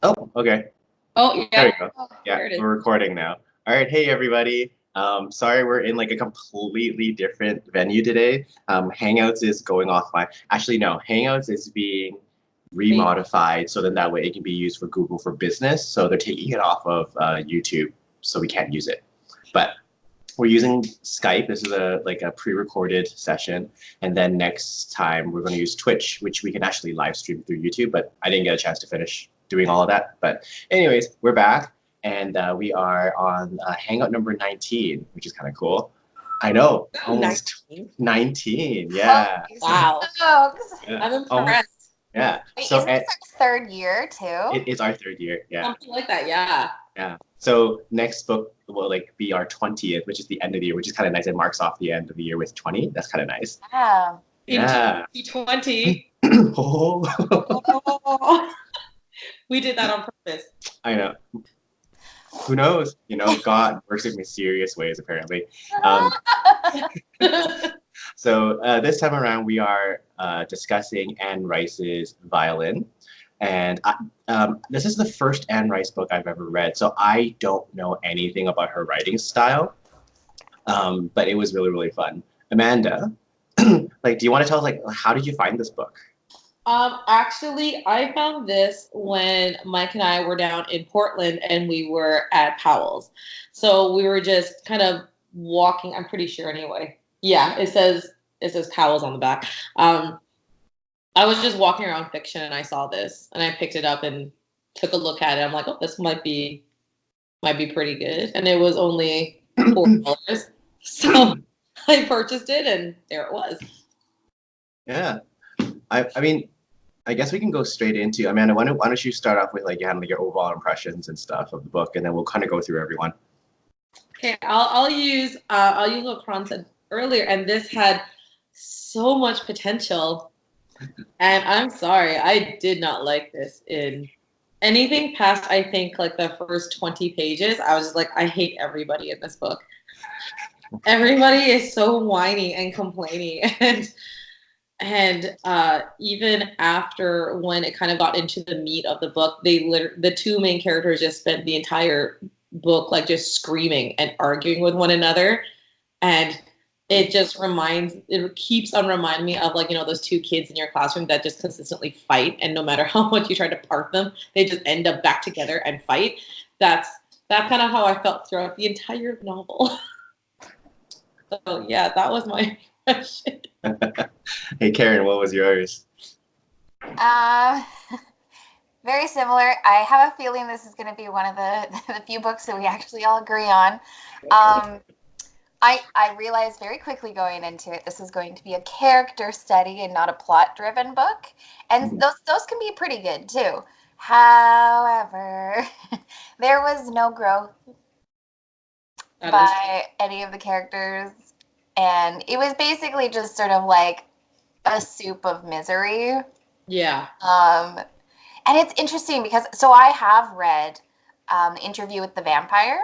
Oh, okay. Oh, There yeah. we go. Oh, Yeah, there it is. we're recording now. All right, hey everybody. Sorry we're in like a completely different venue today. Hangouts is going offline. Actually, no, Hangouts is being Wait. remodified so then that way it can be used for Google for Business. So they're taking it off of YouTube, so we can't use it. But we're using Skype. This is a pre-recorded session, and then next time we're going to use Twitch, which we can actually live stream through YouTube. But I didn't get a chance to finish doing all of that. But anyways, we're back, and we are on Hangout number 19, which is kind of cool. I know, Oh, almost 19. 19. Holy Yeah, Wow. smokes. yeah, I'm almost. impressed. Yeah. Wait, So isn't this our third year too? it's our third year. Yeah. Something like that, yeah. Yeah. So next book will like be our 20th, which is the end of the year, which is kind of nice. It marks off the end of the year with 20. That's kind of nice. Yeah. In Yeah. 2020. Oh, Oh, we did that on purpose. I know. Who knows? You know, God works in mysterious ways, apparently. Um, so this time around, we are discussing Anne Rice's Violin. And this is the first Anne Rice book I've ever read, so I don't know anything about her writing style, but it was really, really fun. Amanda, like, do you want to tell us, like, how did you find this book? Actually, I found this when Mike and I were down in Portland and we were at Powell's. So we were just kind of walking, I'm pretty sure anyway. Yeah, it says Powell's on the back. I was just walking around Fiction and I saw this and I picked it up and took a look at it. I'm like, oh, this might be pretty good. And it was only $4. So I purchased it and there it was. Yeah. I mean, I guess we can go straight into, Amanda, why don't you start off with like your overall impressions and stuff of the book, and then we'll kind of go through everyone. Okay, I'll use what Kron said earlier, and this had so much potential. And I'm sorry, I did not like this in anything past, I think, like the first 20 pages. I was just like, I hate everybody in this book. Everybody is so whiny and complaining, and even after when it kind of got into the meat of the book, the two main characters just spent the entire book like just screaming and arguing with one another, and it keeps on reminding me of, like, you know, those two kids in your classroom that just consistently fight, and no matter how much you try to part them, they just end up back together and fight. That's kind of how I felt throughout the entire novel. So yeah, that was my impression. Hey, Karen, what was yours? Uh, very similar. I have a feeling this is going to be one of the few books that we actually all agree on. I realized very quickly going into it, this is going to be a character study and not a plot-driven book. And those can be pretty good too. However, there was no growth by any of the characters. And it was basically just sort of like a soup of misery. Yeah. And it's interesting because, so I have read Interview with the Vampire.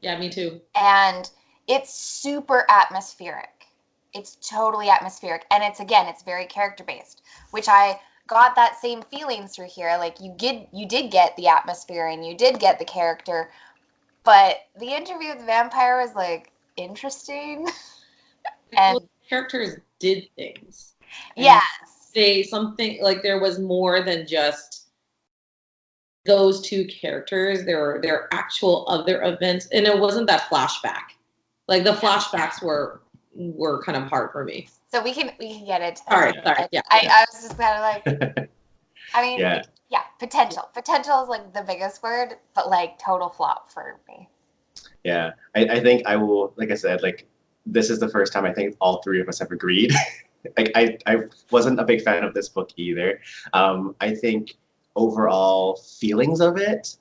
Yeah, me too. And it's super atmospheric. It's totally atmospheric. And it's very character based, which I got that same feeling through here. Like you did get the atmosphere and you did get the character, but the Interview with the Vampire was like interesting. And well, characters did things. Yes. Something like there was more than just those two characters. There were actual other events, and it wasn't that flashback. Like the flashbacks were kind of hard for me. So we can get into that. All right, sorry. Yeah. I was just kind of like, I mean, Yeah. Potential. Potential is like the biggest word, but like total flop for me. Yeah, I think I will, like I said, like this is the first time I think all three of us have agreed. Like I wasn't a big fan of this book either. I think overall feelings of it,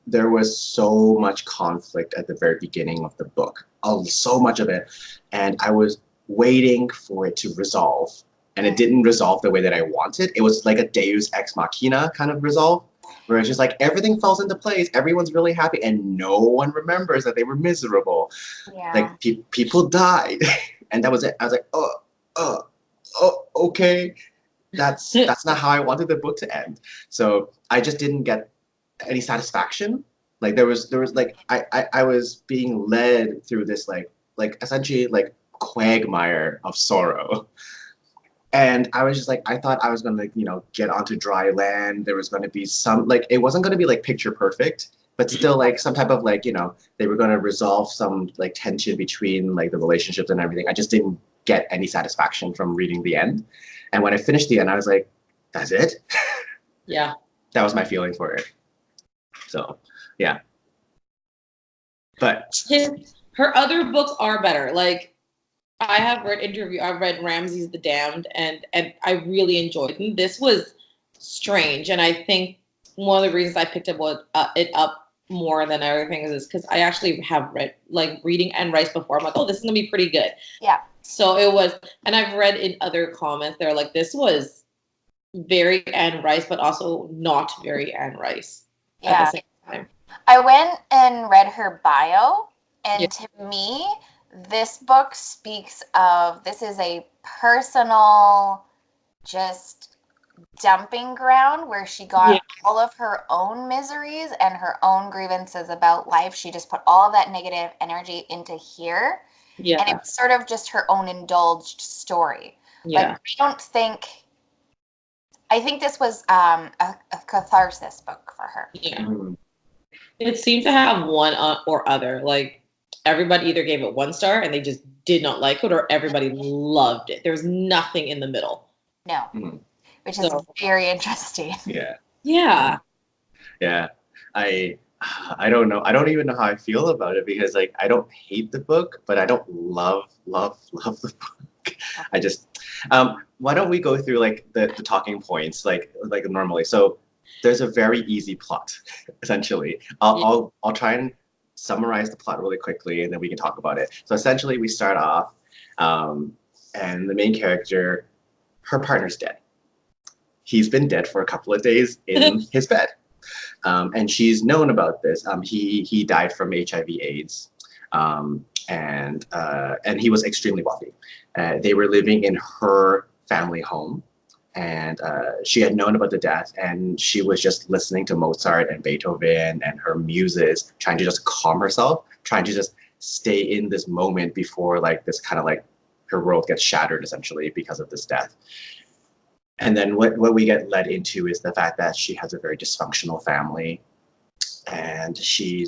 there was so much conflict at the very beginning of the book, so much of it, and I was waiting for it to resolve, and it didn't resolve the way that I wanted. It was like a Deus Ex Machina kind of resolve, where it's just like everything falls into place, everyone's really happy, and no one remembers that they were miserable. Yeah. Like people died, and that was it. I was like, oh, okay. that's not how I wanted the book to end. So I just didn't get any satisfaction. Like there was like I was being led through this like essentially like quagmire of sorrow. And I was just like, I thought I was gonna like, get onto dry land. There was gonna be some like it wasn't gonna be like picture perfect, but still like some type of like, they were gonna resolve some like tension between like the relationships and everything. I just didn't get any satisfaction from reading the end. And when I finished the end, I was like, that's it? Yeah. That was my feeling for it. So yeah. But her other books are better. Like I've read Ramses the Damned, and I really enjoyed them. This was strange, and I think one of the reasons I picked it up more than other things is because I actually have read like reading Anne Rice before. I'm like, oh, this is gonna be pretty good. Yeah. So it was, and I've read in other comments they're like, this was very Anne Rice, but also not very Anne Rice at the same time. I went and read her bio, and to me, this book speaks of, this is a personal, just dumping ground where she got all of her own miseries and her own grievances about life. She just put all of that negative energy into here. Yeah. And it was sort of just her own indulged story. Yeah. Like, I think this was a catharsis book for her. Yeah. It seemed to have one or other. Like, everybody either gave it 1 star and they just did not like it, or everybody loved it. There was nothing in the middle. No. Which is very interesting. Yeah. Yeah. Yeah. I don't know. I don't even know how I feel about it because like I don't hate the book, but I don't love the book. I just why don't we go through like the talking points like normally. So there's a very easy plot, essentially. I'll try and summarize the plot really quickly and then we can talk about it. So essentially we start off and the main character, her partner's dead. He's been dead for a couple of days in his bed. And she's known about this. He died from HIV/AIDS, and he was extremely wealthy. They were living in her family home, and she had known about the death, and she was just listening to Mozart and Beethoven and her muses, trying to just calm herself, trying to just stay in this moment before like this kind of like her world gets shattered essentially because of this death. And then what we get led into is the fact that she has a very dysfunctional family, and she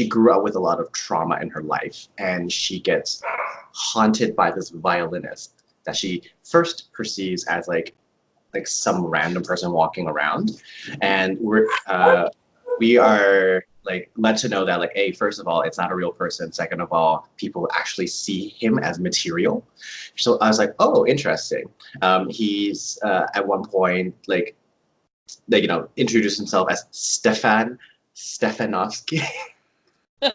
grew up with a lot of trauma in her life, and she gets haunted by this violinist that she first perceives as like some random person walking around, and we are like led to know that like, hey, first of all, it's not a real person. Second of all, people actually see him as material. So I was like, oh, interesting. He's at one point like introduced himself as Stefanovsky. I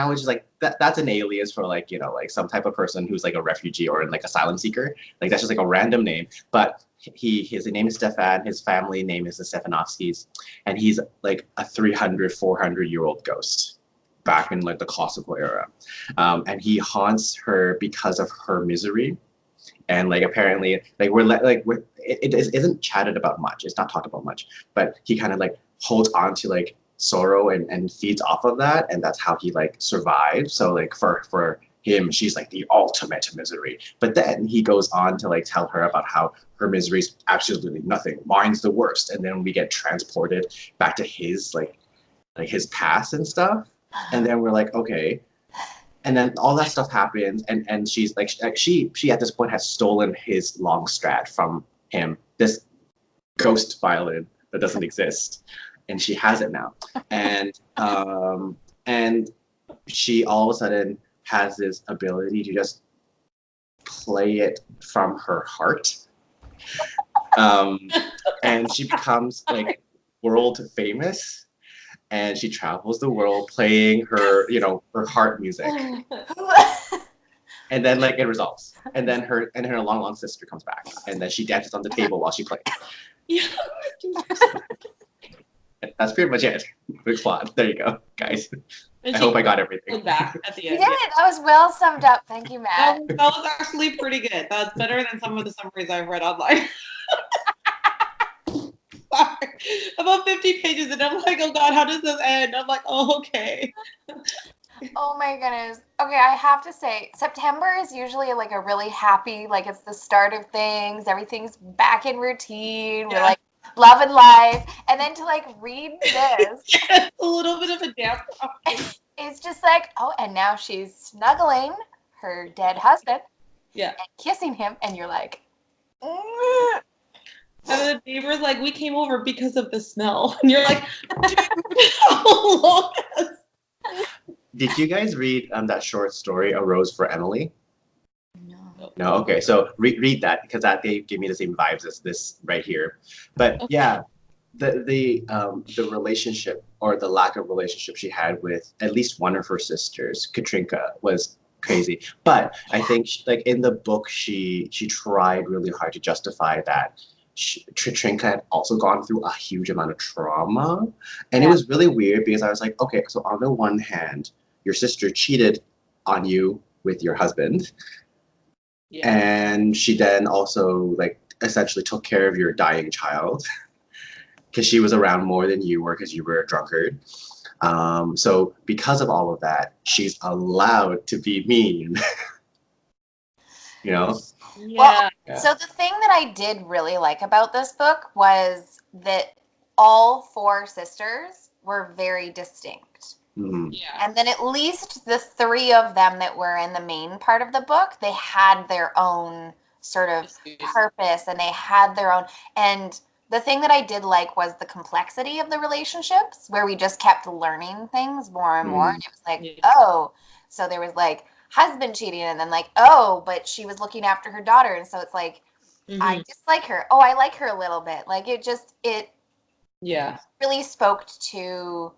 was just like, that's an alias for like some type of person who's like a refugee or like asylum seeker. Like that's just like a random name, but his name is Stefan, his family name is the Stefanovskys, and he's like a 400-year-old ghost back in like the classical era, and he haunts her because of her misery. And like apparently like it isn't chatted about much, it's not talked about much, but he kind of like holds on to like sorrow and feeds off of that, and that's how he like survives. So like for him, she's like the ultimate misery. But then he goes on to like tell her about how her misery is absolutely nothing, mine's the worst. And then we get transported back to his like his past and stuff, and then we're like, okay. And then all that stuff happens, and she's like she at this point has stolen his long strat from him, this ghost violin that doesn't exist, and she has it now. And she all of a sudden has this ability to just play it from her heart. And she becomes like world famous, and she travels the world playing her, her heart music. And then like it resolves. And then her long sister comes back, and then she dances on the table while she plays. Yeah. That's pretty much it. Big plot. There you go, guys. And I she hope I got everything. pulled back at the You end. did it. That was well summed up. Thank you, Matt. That was actually pretty good. That's better than some of the summaries I've read online. Sorry. About 50 pages, and I'm like, oh God, how does this end? I'm like, oh, okay. Oh my goodness. Okay, I have to say, September is usually like a really happy, like it's the start of things. Everything's back in routine. We're like loving life. And then to like read this, Yes, a little bit of a damp topic. it's just like, oh, and now she's snuggling her dead husband Yeah. and kissing him, and you're like, "Mm." And the neighbor's like, we came over because of the smell. And you're like, dude, how long has... Did you guys read that short story, A Rose for Emily? No. No, okay. So read that because that they give me the same vibes as this right here. But yeah, the relationship or the lack of relationship she had with at least one of her sisters, Katrinka, was crazy. But I think like in the book, she tried really hard to justify that. Katrinka had also gone through a huge amount of trauma, and it was really weird because I was like, okay, so on the one hand, your sister cheated on you with your husband. Yeah. And she then also like essentially took care of your dying child because she was around more than you were because you were a drunkard. So because of all of that, she's allowed to be mean. You know? Yeah. Well, so the thing that I did really like about this book was that all four sisters were very distinct. Mm-hmm. Yeah. And then at least the three of them that were in the main part of the book, they had their own sort of purpose and they had their own. And the thing that I did like was the complexity of the relationships where we just kept learning things more and more. And it was like, oh, so there was like husband cheating and then like, oh, but she was looking after her daughter. And so it's like, I dislike her. Oh, I like her a little bit. Like it really spoke to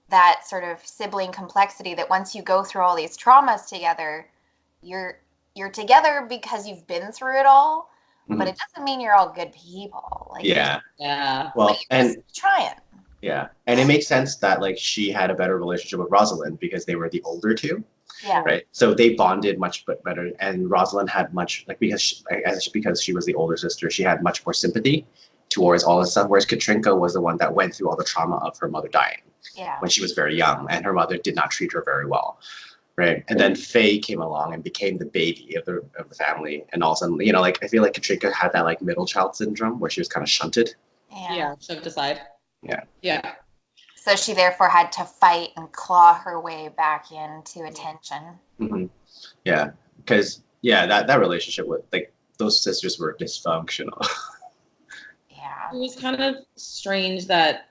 that sort of sibling complexity that once you go through all these traumas together, you're together because you've been through it all, but it doesn't mean you're all good people. Like Yeah. Well, and trying. Yeah, and it makes sense that like she had a better relationship with Rosalind because they were the older two. Yeah. Right. So they bonded much better, and Rosalind had much like because she was the older sister, she had much more sympathy towards all this stuff. Whereas Katrinka was the one that went through all the trauma of her mother dying when she was very young, and her mother did not treat her very well. Right. And then Faye came along and became the baby of the family, and all of a sudden, you know, like I feel like Katrinka had that like middle child syndrome where she was kind of shunted. Yeah, shoved aside. Yeah. So she therefore had to fight and claw her way back into attention. Mm-hmm. Yeah, because that relationship with like those sisters were dysfunctional. Yeah. It was kind of strange that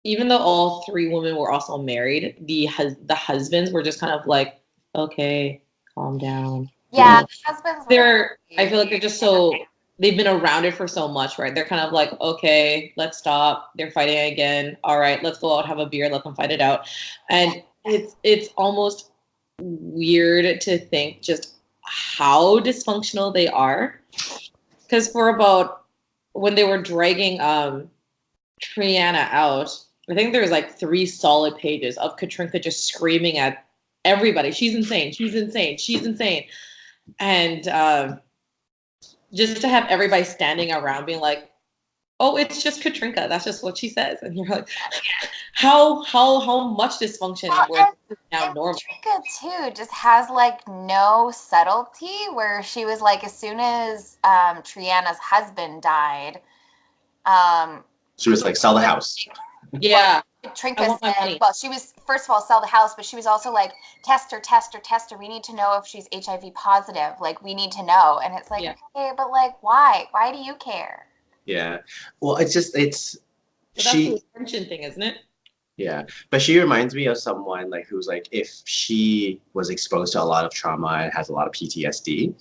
even though all three women were also married, the husbands were just kind of like, okay, calm down. Yeah, the husbands. I feel like they're just so. They've been around it for so much, right? They're kind of like, okay, let's stop. They're fighting again. All right, let's go out, have a beer, let them fight it out. And it's almost weird to think just how dysfunctional they are. Because for about when they were dragging Triana out, I think there was like 3 solid pages of Katrinka just screaming at everybody. She's insane. She's insane. She's insane. And just to have everybody standing around being like, oh, it's just Katrinka. That's just what she says. And you're like, how much dysfunction was now normal? Katrinka too just has like no subtlety where she was like, as soon as Triana's husband died, she was like, sell the house. Yeah. Katrinka said, well, she was first of all sell the house, but she was also like, test her. We need to know if she's HIV positive. Like, we need to know. And it's like, okay, but like, why? Why do you care? Yeah. Well, it's that's the attention thing, isn't it? Yeah, but she reminds me of someone like who's like, if she was exposed to a lot of trauma and has a lot of PTSD,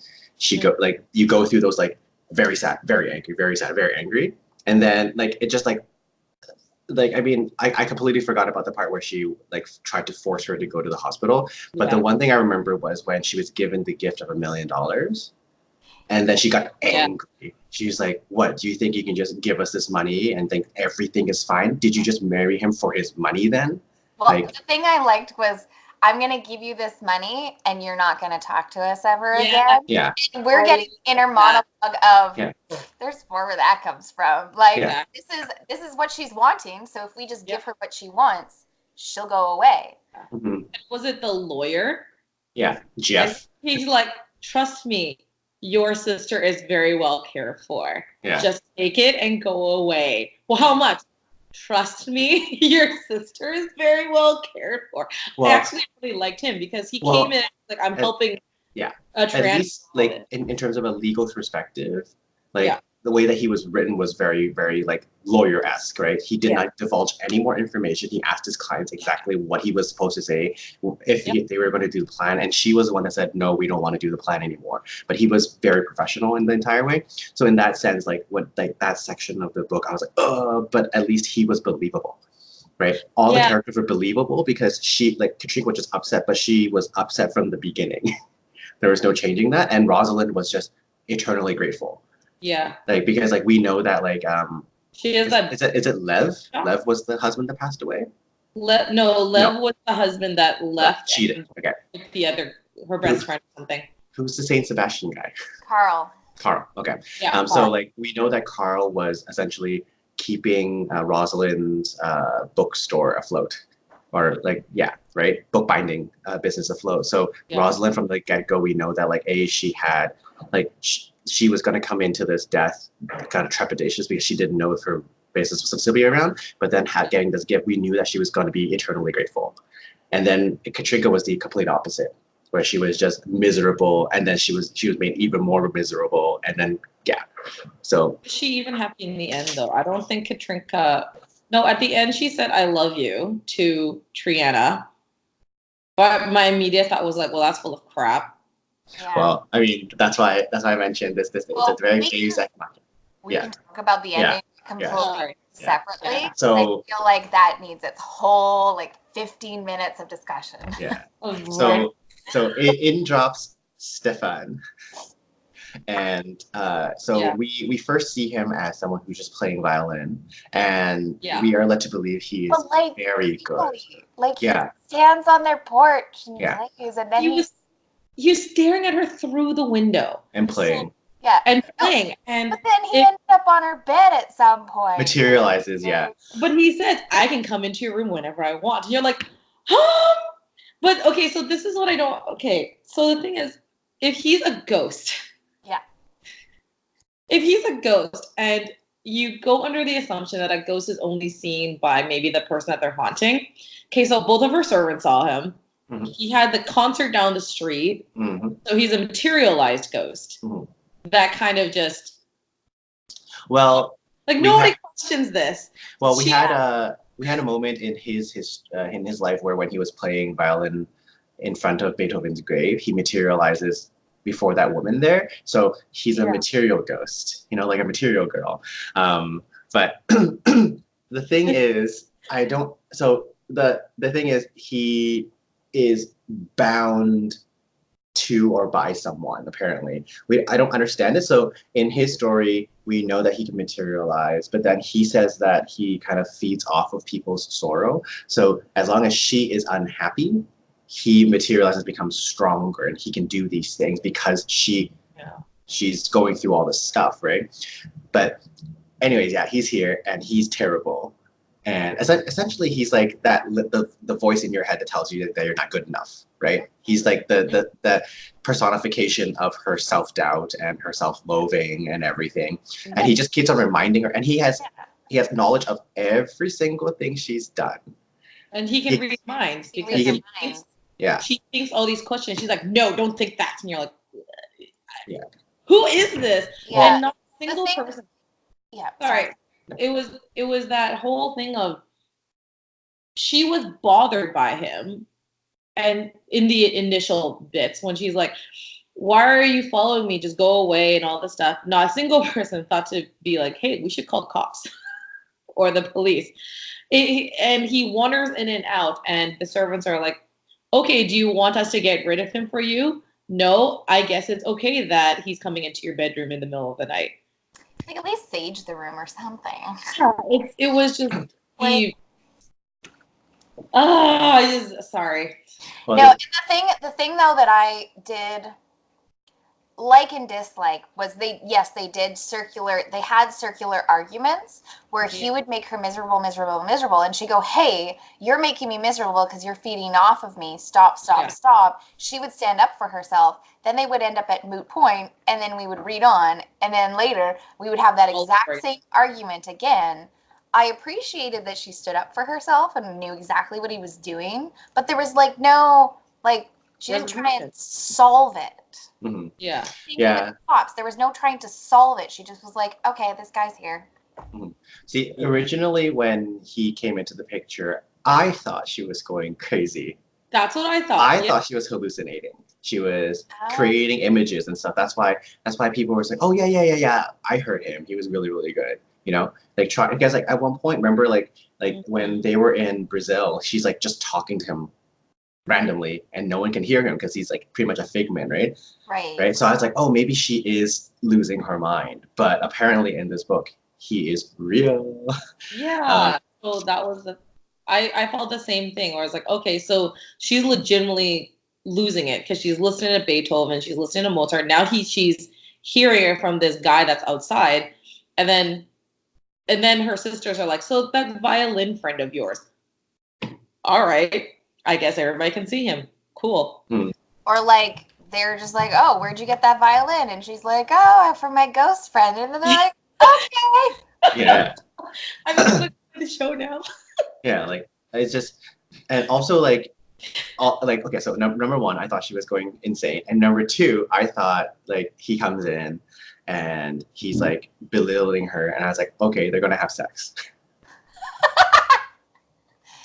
you go through those like very sad, very angry, very sad, very angry, and then like it just like I mean, I completely forgot about the part where she like tried to force her to go to the hospital. But the one thing I remember was when she was given the gift of $1 million, and then she got angry. Yeah. She's like, "What? Do you think you can just give us this money and think everything is fine? Did you just marry him for his money then?" Well, the thing I liked was, I'm going to give you this money and you're not going to talk to us ever again. Yeah. And we're getting inner monologue of, there's more where that comes from. Like, this is what she's wanting. So if we just give her what she wants, she'll go away. Mm-hmm. Was it the lawyer? Yeah, Jeff. And he's like, trust me, your sister is very well cared for. Yeah. Just take it and go away. Well, how much? Trust me, your sister is very well cared for. Well, I actually really liked him because he came in like, I'm helping. Yeah. At least, like, in terms of a legal perspective, like, the way that he was written was very, very, like, lawyer-esque, right? He did not divulge any more information. He asked his clients exactly what he was supposed to say if they were going to do the plan. And she was the one that said, no, we don't want to do the plan anymore. But he was very professional in the entire way. So in that sense, like, that section of the book, I was like, but at least he was believable, right? All the characters were believable because Katrina was just upset, but she was upset from the beginning. There was no changing that. And Rosalind was just eternally grateful. Yeah. Like, because, like, we know that, like, she is is it Lev? Yeah. Lev was the husband that passed away? Lev was the husband that left. Cheated. Okay. With the other, her best friend or something. Who's the Saint Sebastian guy? Carl. Okay. Yeah. Carl. So, like, we know that Carl was essentially keeping Rosalind's bookstore afloat. Or, like, right? Bookbinding business afloat. So Rosalind, from the get-go, we know that, like, she had, like, she was going to come into this death kind of trepidatious because she didn't know if her business was still be around. But then getting this gift, we knew that she was going to be eternally grateful. And then Katrina was the complete opposite, where she was just miserable, and then she was made even more miserable, and then so. Was she even happy in the end, though? I don't think Katrina. No, at the end she said "I love you" to Triana, but my immediate thought was like, well, that's full of crap. Yeah. Well, I mean, that's why I mentioned this. It's a very basic. We can talk about the ending completely separately. Yeah. So I feel like that needs its whole 15 minutes of discussion. Yeah. So in drops Stefan, and we first see him as someone who's just playing violin, and we are led to believe he is very good. Like he stands on their porch and plays, and then he's staring at her through the window and playing. And playing. And but then he ended up on her bed at some point. Materializes, But he says, I can come into your room whenever I want. And you're like, But okay, so this is what I don't. Okay, so the thing is, if he's a ghost. If he's a ghost and you go under the assumption that a ghost is only seen by maybe the person that they're haunting. Okay, so both of her servants saw him. Mm-hmm. He had the concert down the street. Mm-hmm. So he's a materialized ghost. Mm-hmm. That kind of just nobody questions this. Well, we had a moment in his life where when he was playing violin in front of Beethoven's grave, he materializes before that woman there. So he's a material ghost, like a material girl. But the thing is, the thing is, he is bound to or by someone, apparently. I don't understand it. So in his story, we know that he can materialize, but then he says that he kind of feeds off of people's sorrow. So as long as she is unhappy, he materializes, becomes stronger, and he can do these things because she's going through all this stuff, right? But anyways, he's here and he's terrible. And essentially, he's like that the voice in your head that tells you that you're not good enough, right? He's like the personification of her self-doubt and her self-loathing and everything. Mm-hmm. And he just keeps on reminding her, and he has knowledge of every single thing she's done. And he can read minds because she thinks all these questions. She's like, no, don't think that. And you're like, who is this? Yeah. And not a single person. Yeah. Sorry. It was that whole thing of she was bothered by him, and in the initial bits when she's like, why are you following me, just go away and all this stuff, not a single person thought to be like, hey, we should call the cops or the police. And he wanders in and out, and the servants are like, okay, do you want us to get rid of him for you? No, I guess it's okay that he's coming into your bedroom in the middle of the night. Like, at least sage the room or something. It was just Oh, sorry. Well, No, and the thing though that I did like and dislike was they had circular arguments where he would make her miserable, and she'd go, hey, you're making me miserable because you're feeding off of me, stop. She would stand up for herself, then they would end up at moot point, and then we would read on, and then later we would have that exact same argument again. I appreciated that she stood up for herself and knew exactly what he was doing, but there was no she didn't try and solve it. Mm-hmm. Yeah. There was no trying to solve it. She just was like, okay, this guy's here. Mm-hmm. See, originally when he came into the picture, I thought she was going crazy. That's what I thought. I thought she was hallucinating. She was creating images and stuff. That's why people were saying, oh yeah. I heard him. He was really, really good. Because at one point, remember when they were in Brazil, she's just talking to him randomly and no one can hear him because he's pretty much a figment, right? Right. So I was like, oh, maybe she is losing her mind. But apparently in this book, he is real. Yeah. So that was I felt the same thing where I was like, okay, so she's legitimately losing it because she's listening to Beethoven, she's listening to Mozart. Now she's hearing it from this guy that's outside. And then her sisters are like, so that violin friend of yours. All right. I guess everybody can see him. Cool. Or they're just like, oh, where'd you get that violin? And she's like, oh, from my ghost friend. And then they're like, okay. Yeah. I'm looking at the show now. Yeah, it's just, and also okay, so number one, I thought she was going insane, and number two, I thought he comes in, and he's belittling her, and I was like, okay, they're gonna have sex.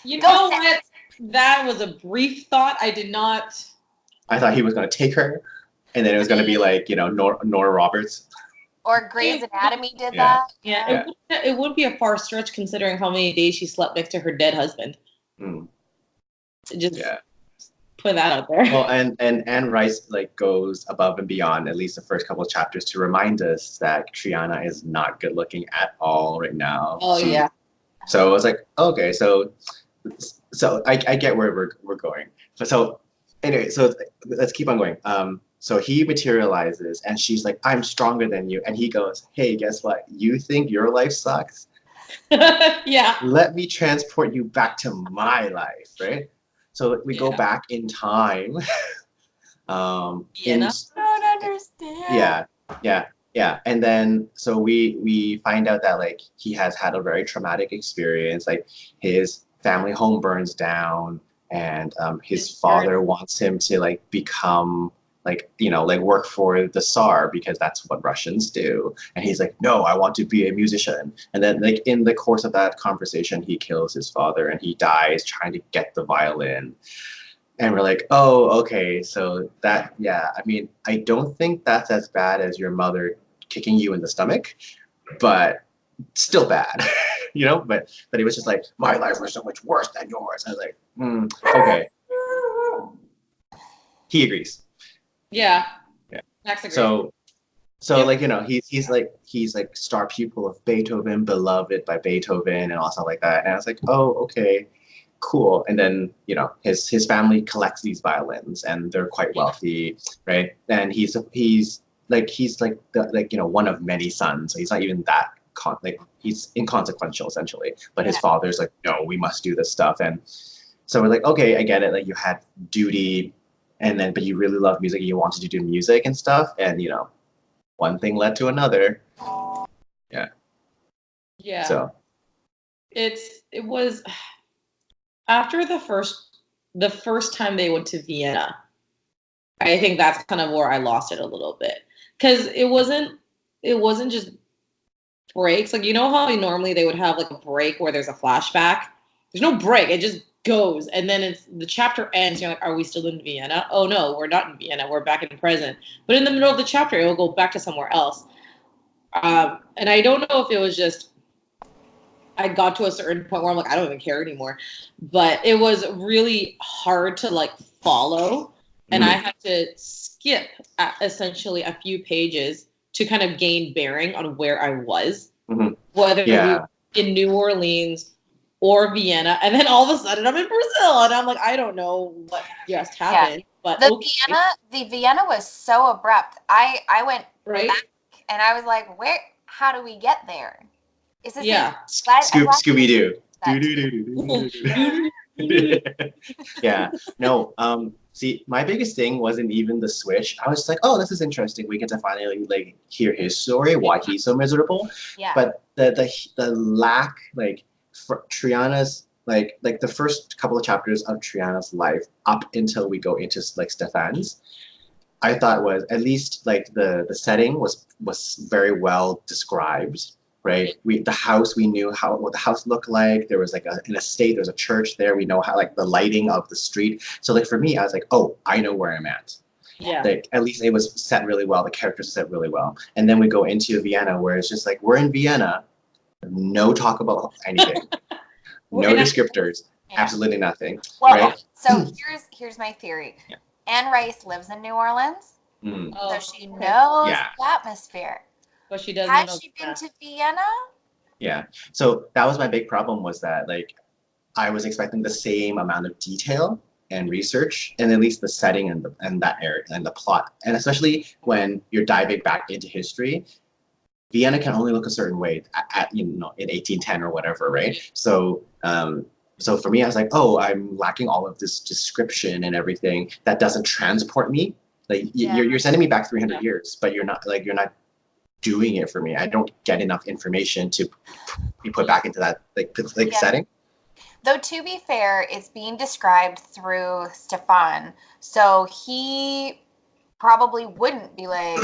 You know what? That was a brief thought. I did not. I thought he was going to take her, and then it was going to be Nora Roberts. Or Grey's Anatomy did that. Yeah. It would be a far stretch considering how many days she slept next to her dead husband. Just put that out there. Well, and Anne Rice goes above and beyond, at least the first couple of chapters, to remind us that Triana is not good looking at all right now. Oh yeah. So I was like, okay, so I get where we're going. So anyway, so let's keep on going. So he materializes and she's like, I'm stronger than you. And he goes, hey, guess what? You think your life sucks? Yeah. Let me transport you back to my life, right? So we go back in time. I don't understand. Yeah. And then so we find out that he has had a very traumatic experience. His family home burns down, and his father wants him to become work for the Tsar because that's what Russians do. And he's like, no, I want to be a musician. And then in the course of that conversation, he kills his father and he dies trying to get the violin. And we're like, oh, okay, so that, I mean, I don't think that's as bad as your mother kicking you in the stomach, but still bad, but it was just my life was so much worse than yours. I was like, okay. He agrees. Yeah. Max agrees. So he's star pupil of Beethoven, beloved by Beethoven and all stuff like that. And I was like, oh, okay, cool. And then his family collects these violins and they're quite wealthy, right? And he's one of many sons, so he's not even that he's inconsequential essentially. But his father's like, no, we must do this stuff. And so we're like, okay, I get it. You had duty, but you really love music and you wanted to do music and stuff, and one thing led to another. Yeah. So it was after the first time they went to Vienna. I think that's kind of where I lost it a little bit, because it wasn't just breaks. How normally they would have a break where there's a flashback. There's no break. It just goes, and then the chapter ends. You're like, are we still in Vienna? Oh no, we're not in Vienna. We're back in the present. But in the middle of the chapter, it will go back to somewhere else. And I don't know if it was just I got to a certain point where I'm like, I don't even care anymore. But it was really hard to follow, and I had to skip essentially a few pages to kind of gain bearing on where I was, whether we were in New Orleans or Vienna, and then all of a sudden I'm in Brazil, and I'm like, I don't know what just happened, but okay. The Vienna was so abrupt. I went Right? back and I was like, where? How do we get there? Is this Scooby Doo. Yeah. Yeah. No. See, my biggest thing wasn't even the switch. I was like, oh, this is interesting. We get to finally like hear his story, why he's so miserable. Yeah. But the lack, like, for Triana's like the first couple of chapters of Triana's life up until we go into like Stefan's, I thought was at least like the setting was very well described. Right, the house, we knew what the house looked like. There was like an estate, there's a church there. We know how like the lighting of the street. So like for me, I was like, oh, I know where I'm at. Yeah. Like at least it was set really well. The characters set really well. And then we go into Vienna, where it's just like we're in Vienna, no talk about anything, no descriptors, absolutely nothing. Well, right? So here's my theory. Yeah. Anne Rice lives in New Orleans, so she knows the atmosphere. But she doesn't. Has she been to Vienna? Yeah. So that was my big problem, was that like I was expecting the same amount of detail and research, and at least the setting and that area and the plot, and especially when you're diving back into history, Vienna can only look a certain way at in 1810 or whatever, right? So so for me, I was like, oh, I'm lacking all of this description and everything that doesn't transport me. Like you're sending me back 300 years, but you're not doing it for me. I don't get enough information to be put back into that setting. Though to be fair, it's being described through Stefan, so he probably wouldn't be like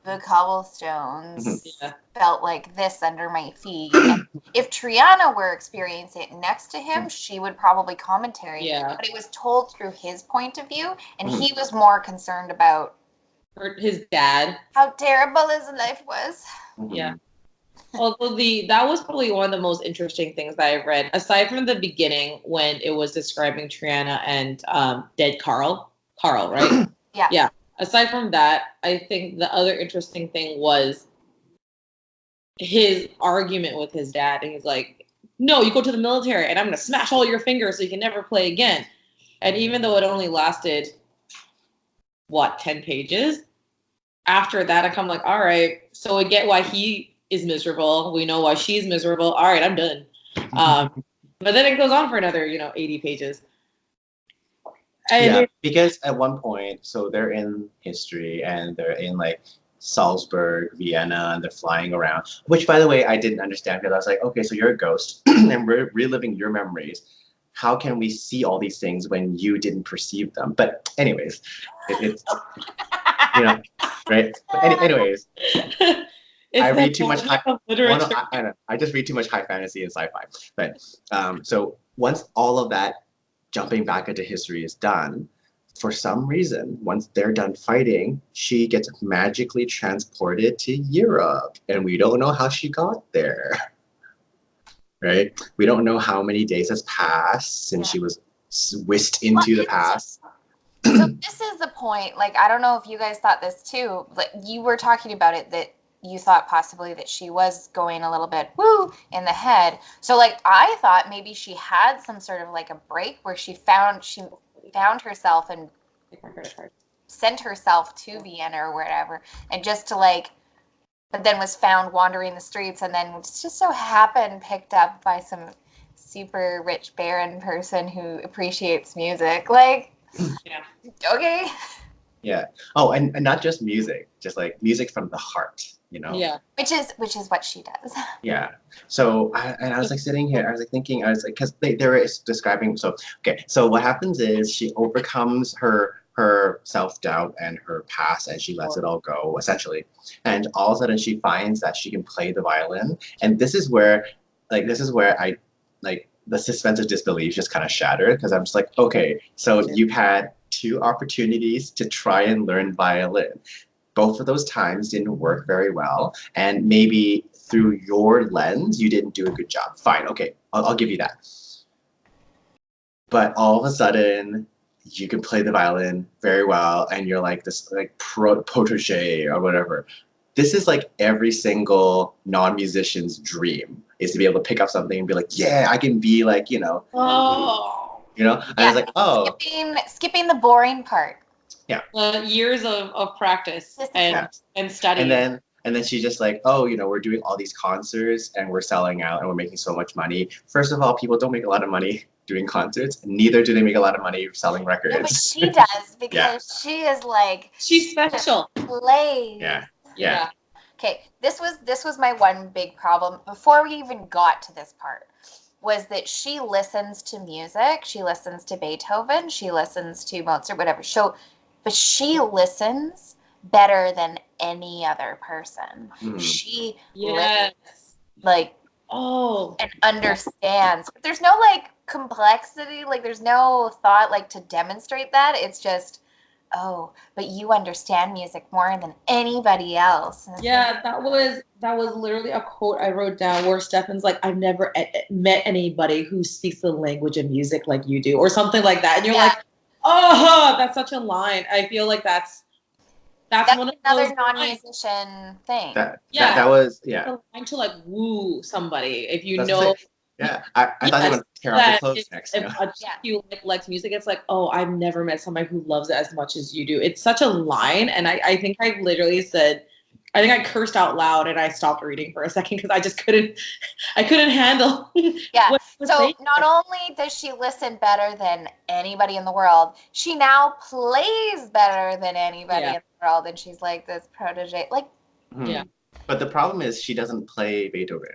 the cobblestones felt like this under my feet. And if Triana were experiencing it next to him, she would probably commentary. Yeah. But it was told through his point of view, and he was more concerned about his dad. How terrible his life was. Yeah. Well, that was probably one of the most interesting things that I've read, aside from the beginning when it was describing Triana and dead Carl, right? Yeah. Yeah. Aside from that, I think the other interesting thing was his argument with his dad. And he's like, no, you go to the military and I'm going to smash all your fingers so you can never play again. And even though it only lasted 10 pages? After that, I come like, all right, so we get why he is miserable. We know why she's miserable. All right, I'm done. But then it goes on for another, 80 pages. And because at one point, so they're in history and they're in like Salzburg, Vienna, and they're flying around, which by the way, I didn't understand, because I was like, okay, so you're a ghost and we're reliving your memories. How can we see all these things when you didn't perceive them? But anyways, it's right? But anyways, I read too much I just read too much high fantasy and sci-fi. But so once all of that jumping back into history is done, for some reason, once they're done fighting, she gets magically transported to Europe, and we don't know how she got there. Right? We don't know how many days has passed since she was whisked into the past. So this is the point. Like, I don't know if you guys thought this too. Like, you were talking about it, that you thought possibly that she was going a little bit in the head. So like, I thought maybe she had some sort of like a break where she found herself and sent herself to Vienna or wherever, and just to like, but then was found wandering the streets, and then just so happened picked up by some super rich baron person who appreciates music. Like, okay. Yeah. Oh, and not just music, just like music from the heart, Yeah. Which is what she does. Yeah. So I was like sitting here, I was like thinking, because they were describing. So okay. So what happens is she overcomes her self-doubt and her past, and she lets it all go, essentially. And all of a sudden she finds that she can play the violin. And this is where I like the suspense of disbelief just kind of shattered, because I'm just like, okay, so you've had 2 opportunities to try and learn violin. Both of those times didn't work very well, and maybe through your lens you didn't do a good job. Fine, okay, I'll give you that. But all of a sudden you can play the violin very well, and you're like this like protege or whatever. This is like every single non-musician's dream. is to be able to pick up something and be like, yeah, I can be like, Oh. And I was like, oh. Skipping the boring part. Yeah. Years of practice and studying. And then she's just like, oh, we're doing all these concerts and we're selling out and we're making so much money. First of all, people don't make a lot of money doing concerts. Neither do they make a lot of money selling records. No, but she does because she is like, she's special. Plays. Yeah. Okay, this was my one big problem before we even got to this part, was that she listens to music, she listens to Beethoven, she listens to Mozart, whatever. So, but she listens better than any other person. She listens, like, and understands. But there's no like complexity, like there's no thought like to demonstrate that. It's just, oh, but you understand music more than anybody else. Yeah, that was literally a quote I wrote down where Stefan's like, I've never met anybody who speaks the language of music like you do, or something like that. And you're like, oh, that's such a line. I feel like that's one of another those non-musician thing. That was a line to like woo somebody if you That's know. Yeah, I thought they would tear off the clothes next. If you likes music, it's like, oh, I've never met somebody who loves it as much as you do. It's such a line, and I think I literally said, I think I cursed out loud, and I stopped reading for a second because I just couldn't handle. Yeah. So not only does she listen better than anybody in the world, she now plays better than anybody in the world, and she's like this protege, like. Yeah. But the problem is she doesn't play Beethoven.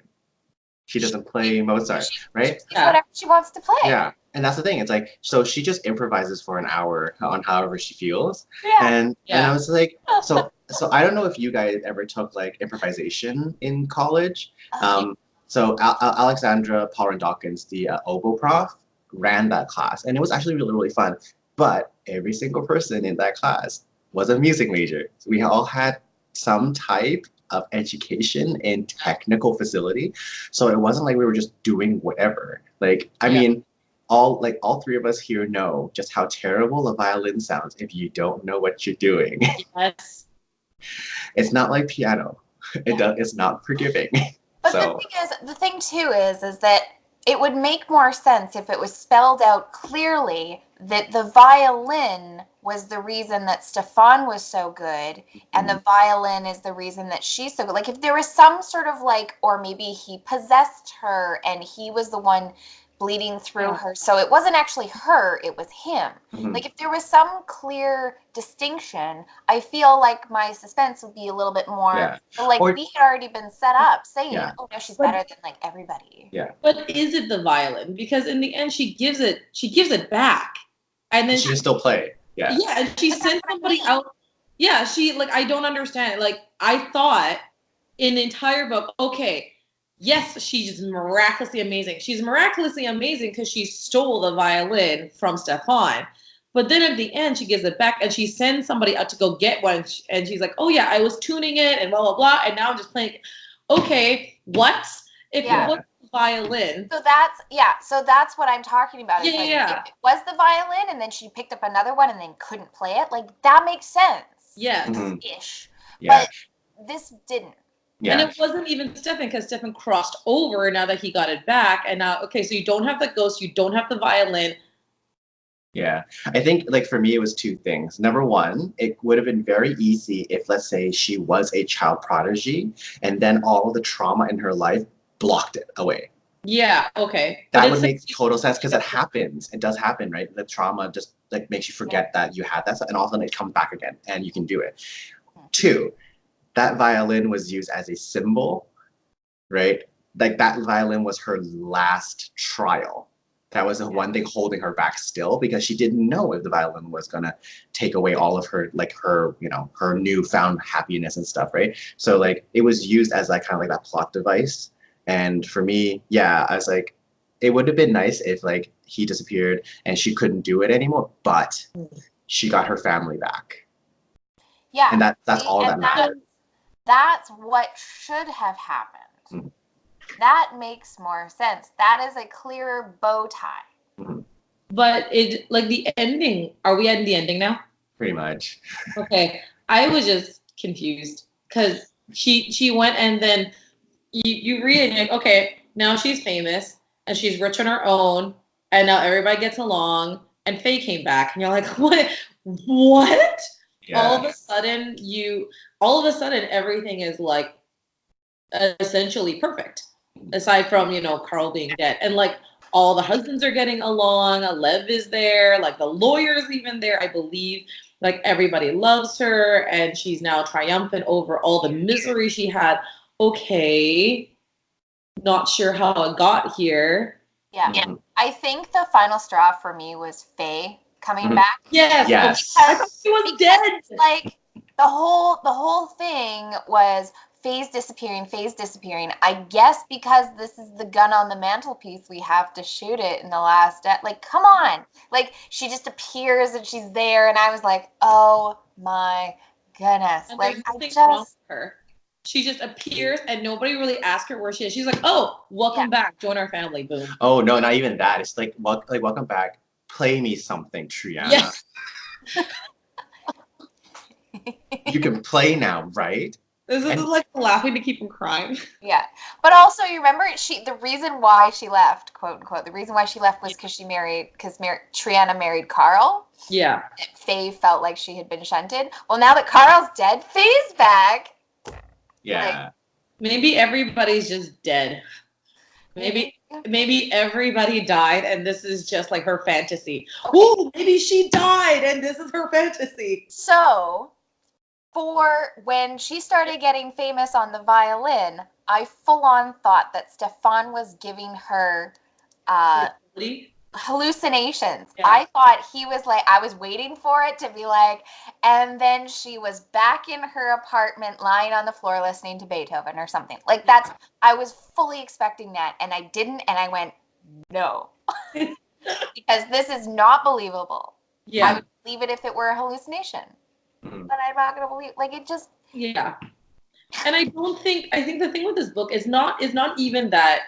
She doesn't play Mozart, right? She whatever she wants to play. Yeah, and that's the thing. It's like, so she just improvises for an hour on however she feels. Yeah. And I was like, so I don't know if you guys ever took like improvisation in college. So Alexandra Paul Dawkins, the oboe prof, ran that class, and it was actually really, really fun. But every single person in that class was a music major. So we all had some type of education in technical facility, so it wasn't like we were just doing whatever. Like, I mean, all three of us here know just how terrible a violin sounds if you don't know what you're doing. Yes. It's not like piano. It's not forgiving. But the thing too is that it would make more sense if it was spelled out clearly that the violin was the reason that Stefan was so good, and the violin is the reason that she's so good. Like, if there was some sort of like, or maybe he possessed her and he was the one bleeding through her, so it wasn't actually her, it was him. Like, if there was some clear distinction, I feel like my suspense would be a little bit more, but like, we had already been set up saying, oh no, she's better than like everybody. But is it the violin? Because in the end she gives it back, and then she can still play. And she sent somebody out. She, like, I don't understand it. Like, I thought in the entire book, okay, yes, she's miraculously amazing. She's miraculously amazing because she stole the violin from Stefan. But then at the end, she gives it back, and she sends somebody out to go get one. And she's like, oh, yeah, I was tuning it and blah, blah, blah. And now I'm just playing. Okay, what? If it was the violin. So that's what I'm talking about. If it was the violin and then she picked up another one and then couldn't play it, like, that makes sense. Yes. Ish. But this didn't. And it wasn't even Stefan, because Stefan crossed over now that he got it back. And now, okay, so you don't have the ghost, you don't have the violin. Yeah, I think, like, for me, it was two things. Number one, it would have been very easy if, let's say, she was a child prodigy, and then all of the trauma in her life blocked it away. Yeah, okay. That would make total sense, because it happens. It does happen, right? The trauma just, like, makes you forget that you had that, and all of a sudden it comes back again, and you can do it. Two, that violin was used as a symbol, right? Like, that violin was her last trial. That was the one thing holding her back still, because she didn't know if the violin was gonna take away all of her, like, her, her newfound happiness and stuff, right? So, like, it was used as, like, kind of like that plot device. And for me, I was like, it would have been nice if, like, he disappeared and she couldn't do it anymore, but she got her family back. Yeah. And that's all that matters. That's what should have happened. That makes more sense. That is a clearer bow tie. But it, like, the ending, are we at the ending now? Pretty much. Okay. I was just confused because she went, and then you read it and you're like, okay, now she's famous and she's rich on her own, and now everybody gets along. And Faye came back, and you're like, what? What? Yeah. All of a sudden, everything is like essentially perfect, aside from Carl being dead, and like all the husbands are getting along. Lev is there, like the lawyer's even there, I believe. Like everybody loves her, and she's now triumphant over all the misery she had. Okay, not sure how it got here. Yeah. I think the final straw for me was Faye coming back. Yes. I thought she was dead. Like the whole thing was Faye's disappearing. I guess because this is the gun on the mantelpiece, we have to shoot it in the last. Like, come on! Like she just appears and she's there, and I was like, oh my goodness! And like wrong with her. She just appears and nobody really asks her where she is. She's like, "Oh, welcome back. Join our family." Boom. Oh no, not even that. It's like welcome back. Play me something, Triana. Yes. You can play now, right? This is like laughing to keep from crying. Yeah, but also you remember the reason why she left, quote unquote, the reason why she left was because Triana married Carl. Yeah. Faye felt like she had been shunted. Well, now that Carl's dead, Faye's back. Yeah. Like, maybe everybody's just dead. Maybe everybody died and this is just like her fantasy. Okay. Ooh, maybe she died and this is her fantasy. So, for when she started getting famous on the violin, I full on thought that Stefan was giving her hallucinations. Yeah. I thought he was like, I was waiting for it to be like, and then she was back in her apartment lying on the floor listening to Beethoven or something. Like I was fully expecting that, and I didn't, and I went, no. Because this is not believable. Yeah. I would believe it if it were a hallucination. Mm-hmm. But I'm not gonna believe it just. Yeah. And I think the thing with this book is not even that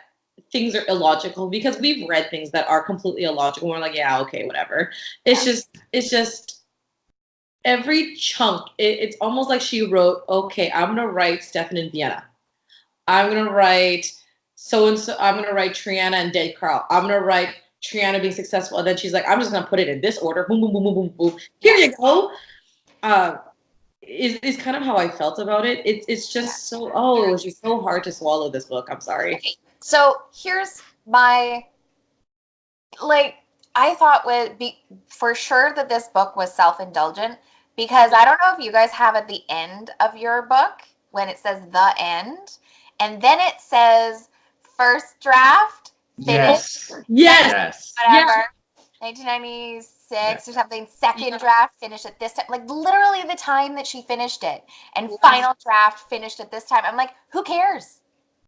things are illogical, because we've read things that are completely illogical. We're like, yeah, okay, whatever. It's just every chunk. It's almost like she wrote, okay, I'm gonna write Stefan in Vienna. I'm gonna write so and so. I'm gonna write Triana and dead Carl. I'm gonna write Triana being successful, and then she's like, I'm just gonna put it in this order. Boom, boom, boom, boom, boom, boom. Here you go. Is kind of how I felt about it. It's just so it was just so hard to swallow this book. I'm sorry. Okay. So here's my, I thought would be for sure that this book was self-indulgent, because I don't know if you guys have at the end of your book when it says the end, and then it says first draft, finished, yes, whatever, 1996 or something, second draft finished at this time, like literally the time that she finished it, and final draft finished at this time. I'm like, who cares?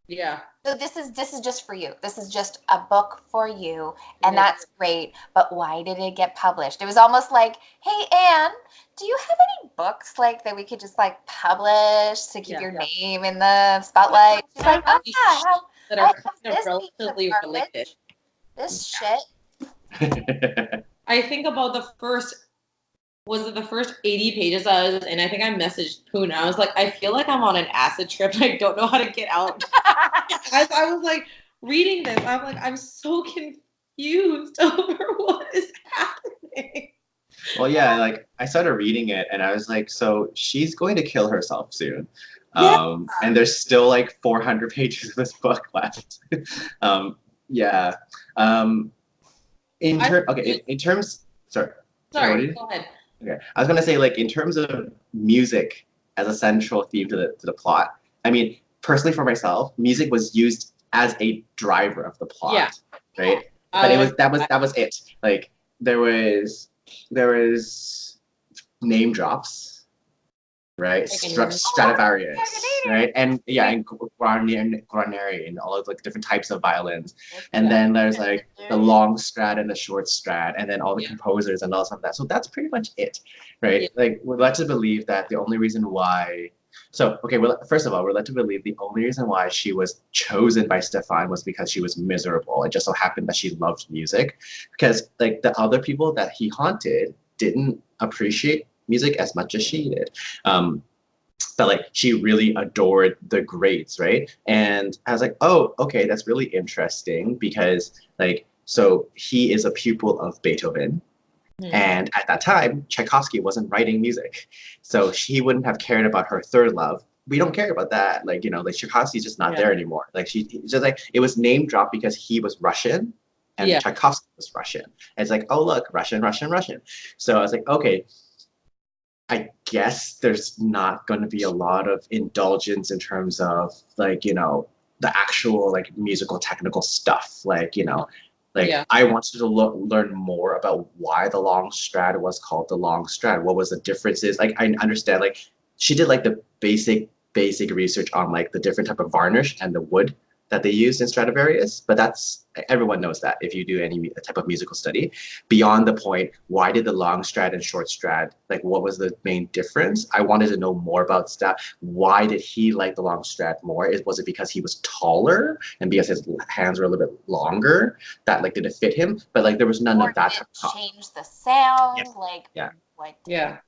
Yeah. So this is just for you. This is just a book for you, and that's great. But why did it get published? It was almost like, hey, Anne, do you have any books like that we could just like publish to keep your name in the spotlight? She's like, oh yeah, that are kind of relatively related. This shit. I think about the first 80 pages I was in. I think I messaged Poon. I was like, I feel like I'm on an acid trip. I don't know how to get out. As I was like reading this, I'm like, I'm so confused over what is happening. Well, yeah, like I started reading it and I was like, so she's going to kill herself soon. And there's still like 400 pages of this book left. In terms, sorry, go ahead. Okay, I was gonna say, like, in terms of music as a central theme to the plot. I mean, personally for myself, music was used as a driver of the plot, right? But that was it. Like there was name drops, right? Stradivarius, right? And and Guarneri and all of like different types of violins. And then there's like the long strat and the short strat, and then all the composers and all stuff like that. So that's pretty much it, right? Like we're led to believe that the only reason why. So first of all, we're led to believe the only reason why she was chosen by Stefan was because she was miserable. It just so happened that she loved music, because like the other people that he haunted didn't appreciate music as much as she did. that like she really adored the greats, right? And I was like, oh, okay, that's really interesting because like so he is a pupil of Beethoven. And at that time, Tchaikovsky wasn't writing music. So she wouldn't have cared about her third love. We don't care about that. Like, you know, like Tchaikovsky's just not there anymore. Like she just like it was name dropped because he was Russian and Tchaikovsky was Russian. And it's like, oh look, Russian, Russian, Russian. So I was like, okay, I guess there's not going to be a lot of indulgence in terms of like, you know, the actual like musical technical stuff. Like, you know, like I wanted to learn more about why the long strad was called the long strad. What was the differences? Like I understand like she did like the basic research on like the different type of varnish and the wood that they used in Stradivarius, but that's everyone knows that if you do any type of musical study. Beyond the point, why did the long strad and short strad, like what was the main difference? I wanted to know more about stuff. Why did he like the long strad more? Was it because he was taller and because his hands were a little bit longer that like did it fit him? But like there was none of that. Did it change the sound? Yes. Like what? Yeah.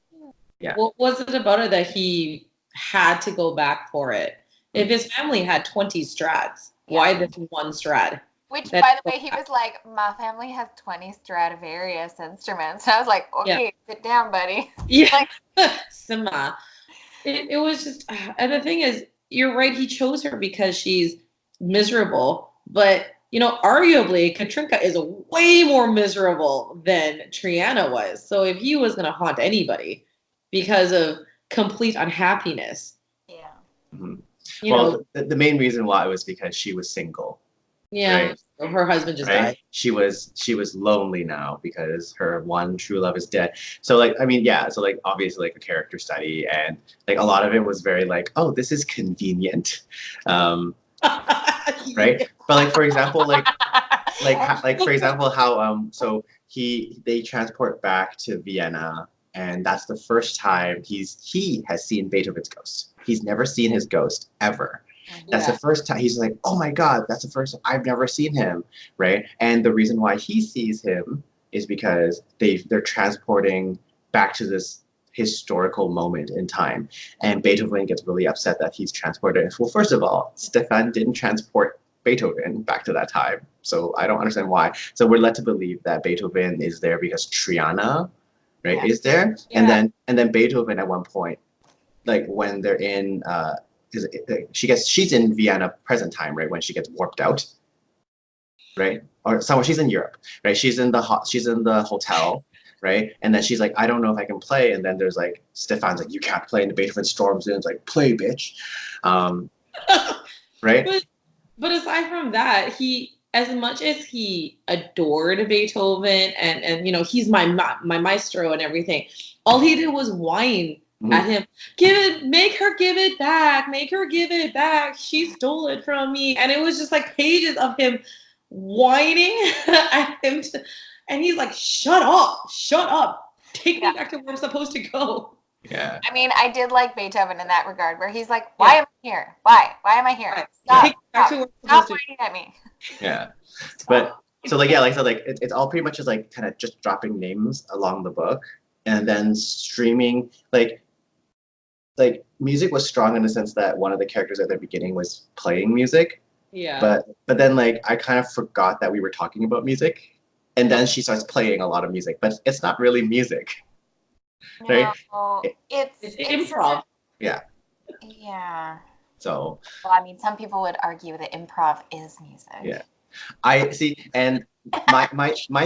What was it about it that he had to go back for it? If his family had 20 strads, why this one strad? Which, by the way, he was like, my family has 20 Stradivarius instruments. And I was like, okay, sit down, buddy. Yeah. Sima. It was just, and the thing is, you're right, he chose her because she's miserable. But, you know, arguably, Katrinka is way more miserable than Triana was. So if he was going to haunt anybody because of complete unhappiness. Yeah. Mm-hmm. Well, the main reason why was because she was single. Yeah, right? So her husband just died. She was lonely now because her one true love is dead. So like, I mean, yeah. So like, obviously, like a character study, and like a lot of it was very like, oh, this is convenient, right? But like, for example, like for example, how so they transport back to Vienna. And that's the first time he has seen Beethoven's ghost. He's never seen his ghost ever. That's the first time he's like, oh my God, that's the first time I've never seen him, right? And the reason why he sees him is because they're transporting back to this historical moment in time. And Beethoven gets really upset that he's transported. Well, first of all, Stefan didn't transport Beethoven back to that time. So I don't understand why. So we're led to believe that Beethoven is there because Triana, right, is there, and then Beethoven at one point, like when they're in, she's in Vienna present time, right, when she gets warped out, right, or somewhere she's in Europe, right, she's in the hotel, right, and then she's like, I don't know if I can play, and then there's like Stefan's like, you can't play, and Beethoven storms in, it's like, play, bitch, right. But aside from that, as much as he adored Beethoven and you know, he's my maestro and everything, all he did was whine at him. Make her give it back. Make her give it back. She stole it from me. And it was just like pages of him whining at him. And he's like, shut up. Take me back to where I'm supposed to go. Yeah. I mean, I did like Beethoven in that regard, where he's like, why am I here? Why am I here? Stop whining at me. Yeah. But so like, yeah, so like it's all pretty much just like kind of just dropping names along the book, and then streaming like music was strong in the sense that one of the characters at the beginning was playing music. Yeah. But then like I kind of forgot that we were talking about music, and then she starts playing a lot of music, but it's not really music. Right? No, it's improv. Yeah. Yeah. So. Well, I mean, some people would argue that improv is music. Yeah. I see, and my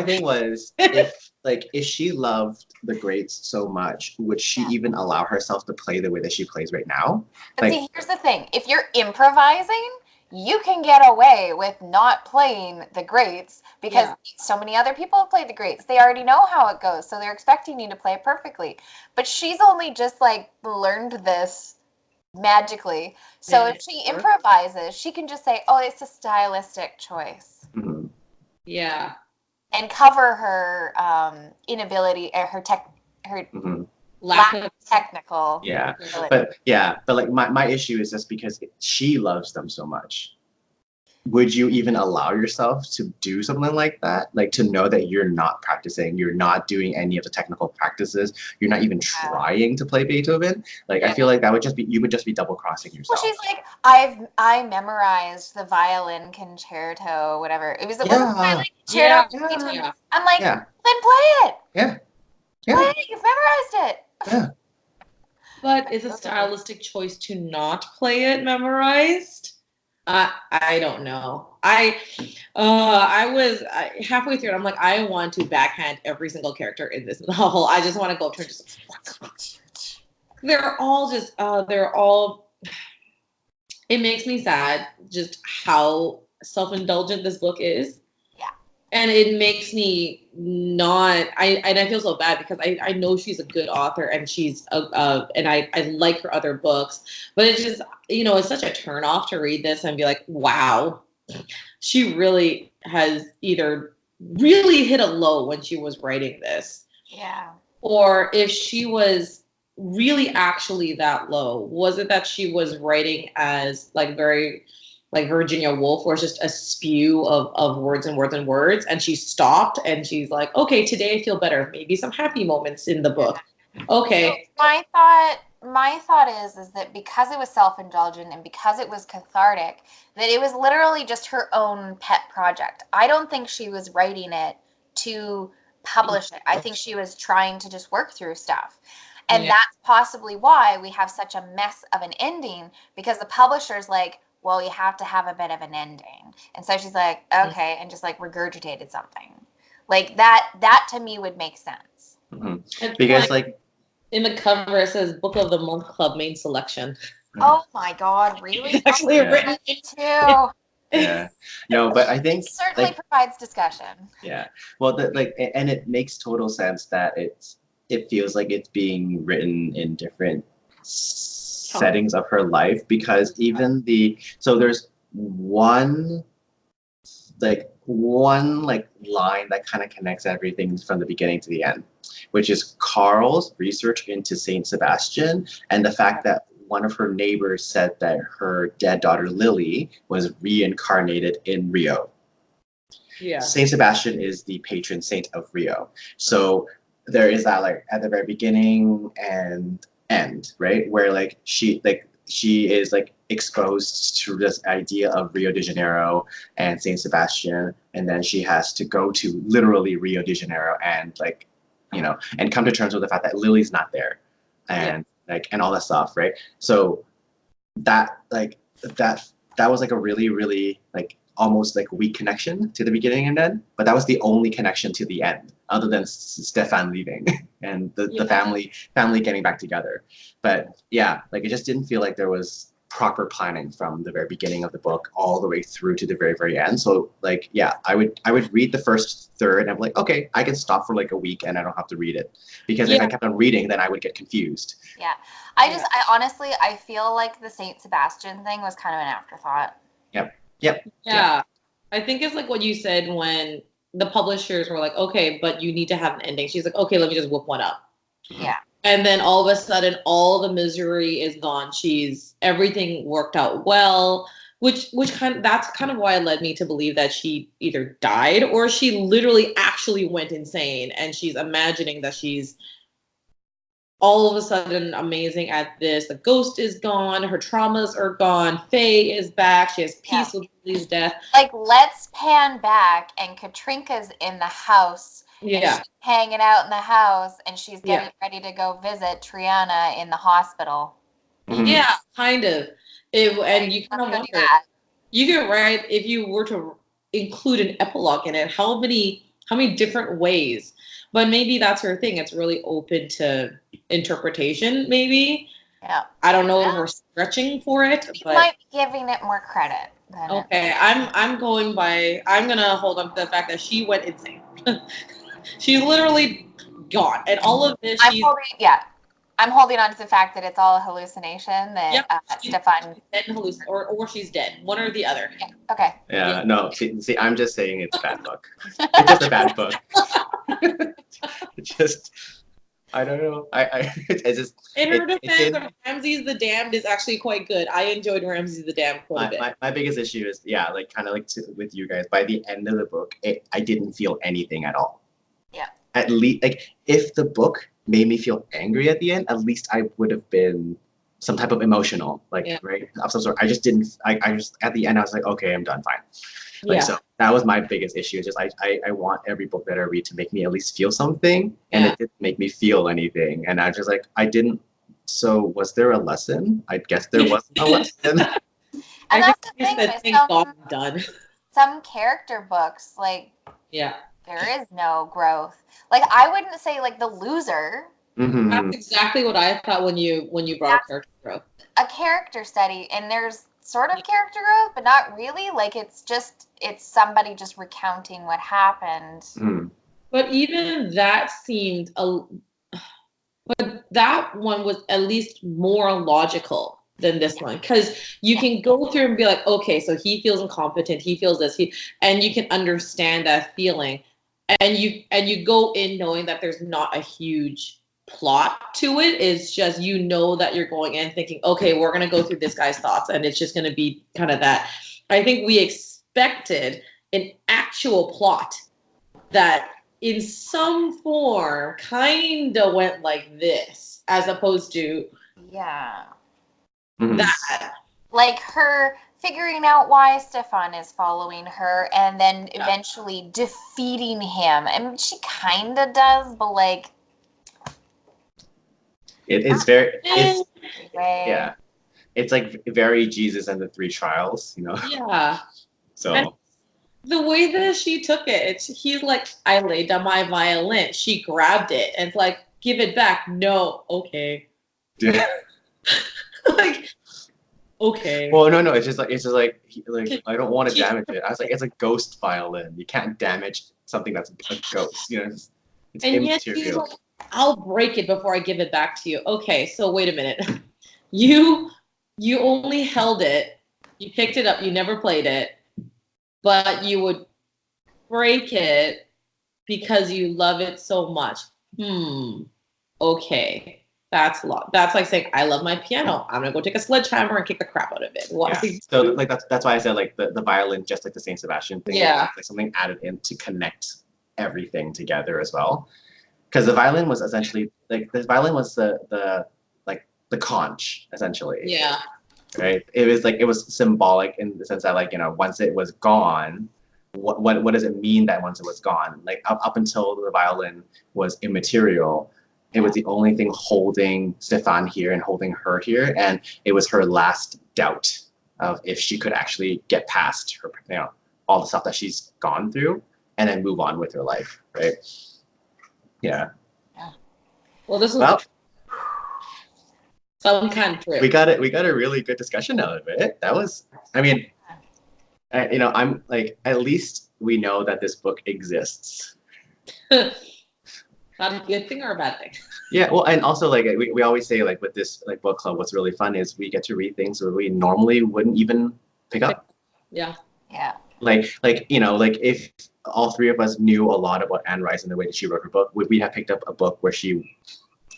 thing was, if she loved the greats so much, would she even allow herself to play the way that she plays right now? But see, here's the thing: if you're improvising, you can get away with not playing the greats because so many other people have played the greats. They already know how it goes, so they're expecting you to play it perfectly. But she's only just like learned this magically. So if she improvises, she can just say, oh, it's a stylistic choice. Mm-hmm. Yeah. And cover her inability, her lack of technical ability. But like my issue is just because she loves them so much. would you even allow yourself to do something like that? Like to know that you're not practicing, you're not doing any of the technical practices, you're not even trying to play Beethoven. Like I feel like that would just be, you would just be double crossing yourself. Well, she's like, I memorized the violin concerto, whatever. It was the violin concerto. Yeah. I'm like, then play it. Yeah. Play it. You've memorized it. Yeah. But it's a stylistic choice to not play it memorized. I don't know. I was halfway through it. I'm like, I want to backhand every single character in this novel. I just want to go up to her and just. They're all just. They're all. It makes me sad just how self-indulgent this book is. Yeah. And it makes me not. I feel so bad because I know she's a good author and she's and I like her other books, but it's just, it's such a turn off to read this and be like, wow, she really has either really hit a low when she was writing this. Yeah. Or if she was really actually that low, was it that she was writing as like very like Virginia Woolf, where it's just a spew of words and words and words, and she stopped and she's like, okay, today I feel better, maybe some happy moments in the book. Okay. So my thought is that because it was self-indulgent and because it was cathartic, that it was literally just her own pet project. I don't think she was writing it to publish it. I think she was trying to just work through stuff. And that's possibly why we have such a mess of an ending, because the publisher's like, well, you have to have a bit of an ending. And so she's like, okay, and just like regurgitated something. Like that to me would make sense. Mm-hmm. Because like in the cover it says Book of the Month Club main selection. Oh my God, really? It's actually written too. Yeah. No, but I think it certainly provides discussion. Yeah. Well, and it makes total sense that it feels like it's being written in different settings of her life, because even so there's one line that kind of connects everything from the beginning to the end, which is Carl's research into Saint Sebastian and the fact that one of her neighbors said that her dead daughter Lily was reincarnated in Rio. Yeah. Saint Sebastian is the patron saint of Rio. So there is that like at the very beginning and end, right? Where like she is like exposed to this idea of Rio de Janeiro and Saint Sebastian, and then she has to go to literally Rio de Janeiro and like, and come to terms with the fact that Lily's not there, and and all that stuff, right? So that was like a really, really like almost like weak connection to the beginning and end, but that was the only connection to the end, other than Stefan leaving and the family getting back together. But yeah, like it just didn't feel like there was proper planning from the very beginning of the book all the way through to the very, very end. So like, yeah, I would read the first third and I'm like, okay, I can stop for like a week and I don't have to read it, because if I kept on reading, then I would get confused. Yeah. I honestly, I feel like the Saint Sebastian thing was kind of an afterthought. Yep. Yeah. I think it's like what you said when the publishers were like, okay, but you need to have an ending. She's like, okay, let me just whip one up. Yeah. And then all of a sudden, all the misery is gone. Everything worked out well, which that's kind of why it led me to believe that she either died or she literally actually went insane, and she's imagining that she's all of a sudden amazing at this. The ghost is gone. Her traumas are gone. Faye is back. She has peace with Lily's death. Like, let's pan back, and Katrinka's in the house. Yeah. She's hanging out in the house, and she's getting ready to go visit Triana in the hospital. Mm-hmm. Yeah, kind of. And you kind of wonder, you get right, if you were to include an epilogue in it, how many different ways? But maybe that's her thing. It's really open to interpretation, maybe. Yeah. I don't know if we're stretching for it. You might be giving it more credit. Okay, I'm gonna hold on to the fact that she went insane. She's literally gone. And all of this, I'm holding on to the fact that it's all a hallucination, that Stefan... or she's dead. One or the other. Yeah, okay. Yeah, no, see, I'm just saying it's a bad book. It's just a bad book. I don't know. It's just In her it defense, did. Ramses the Damned is actually quite good. I enjoyed Ramses the Damned quite a bit. My biggest issue is like kind of like with you guys. By the end of the book, I didn't feel anything at all. Yeah. At least like if the book made me feel angry at the end, at least I would have been some type of emotional, like right of some sort. I just didn't. I just at the end I was like, okay, I'm done, fine. Like so that was my biggest issue. Just I want every book that I read to make me at least feel something, and it didn't make me feel anything. And I was just like, I didn't. So was there a lesson? I guess there wasn't a lesson. And that's the thing with done. Some character books, like there is no growth. Like I wouldn't say like The Loser. Mm-hmm. That's exactly what I thought when you brought up character growth. A character study, and there's sort of character growth, but not really. Like it's somebody just recounting what happened. Mm. But even that seemed but that one was at least more logical than this one, because you can go through and be like, okay, so he feels incompetent, he feels this, and you can understand that feeling, and you go in knowing that there's not a huge plot to it. It's just that you're going in thinking, okay, we're gonna go through this guy's thoughts, and it's just gonna be kind of that. I think we expected an actual plot that in some form kind of went like this, as opposed to that. Like her figuring out why Stefan is following her and then eventually defeating him. I mean, she kind of does, but like... It's like very Jesus and the Three Trials, you know? Yeah. So... And the way that she took it, he's like, I laid down my violin. She grabbed it and it's like, give it back. No, okay. Yeah. Like, okay. Well, no, it's just like I don't want to damage it. I was like, it's a ghost violin. You can't damage something that's a ghost. You know, it's and immaterial. yet she's like, I'll break it before I give it back to you. Okay, so wait a minute. You only held it. You picked it up. You never played it. But you would break it because you love it so much. Okay. That's like saying, I love my piano. I'm going to go take a sledgehammer and kick the crap out of it. Yeah. So like that's why I said like the violin, just like the Saint Sebastian thing. Yeah. Like something added in to connect everything together as well. Because the violin was essentially the conch, essentially. Yeah. Right. It was symbolic in the sense that like, you know, once it was gone, what does it mean that once it was gone? Like up until the violin was immaterial, it was the only thing holding Stefan here and holding her here, and it was her last doubt of if she could actually get past her, you know, all the stuff that she's gone through and then move on with her life, right? Yeah. Well, this was some kind of trip. We got a really good discussion out of it. That was, I mean, you know, I'm like, at least we know that this book exists. Not a good thing or a bad thing? Yeah, well, and also like we always say like with this like book club, what's really fun is we get to read things that we normally wouldn't even pick up. Yeah. Yeah. Like you know, like if all three of us knew a lot about Anne Rice and the way that she wrote her book, we'd have picked up a book where she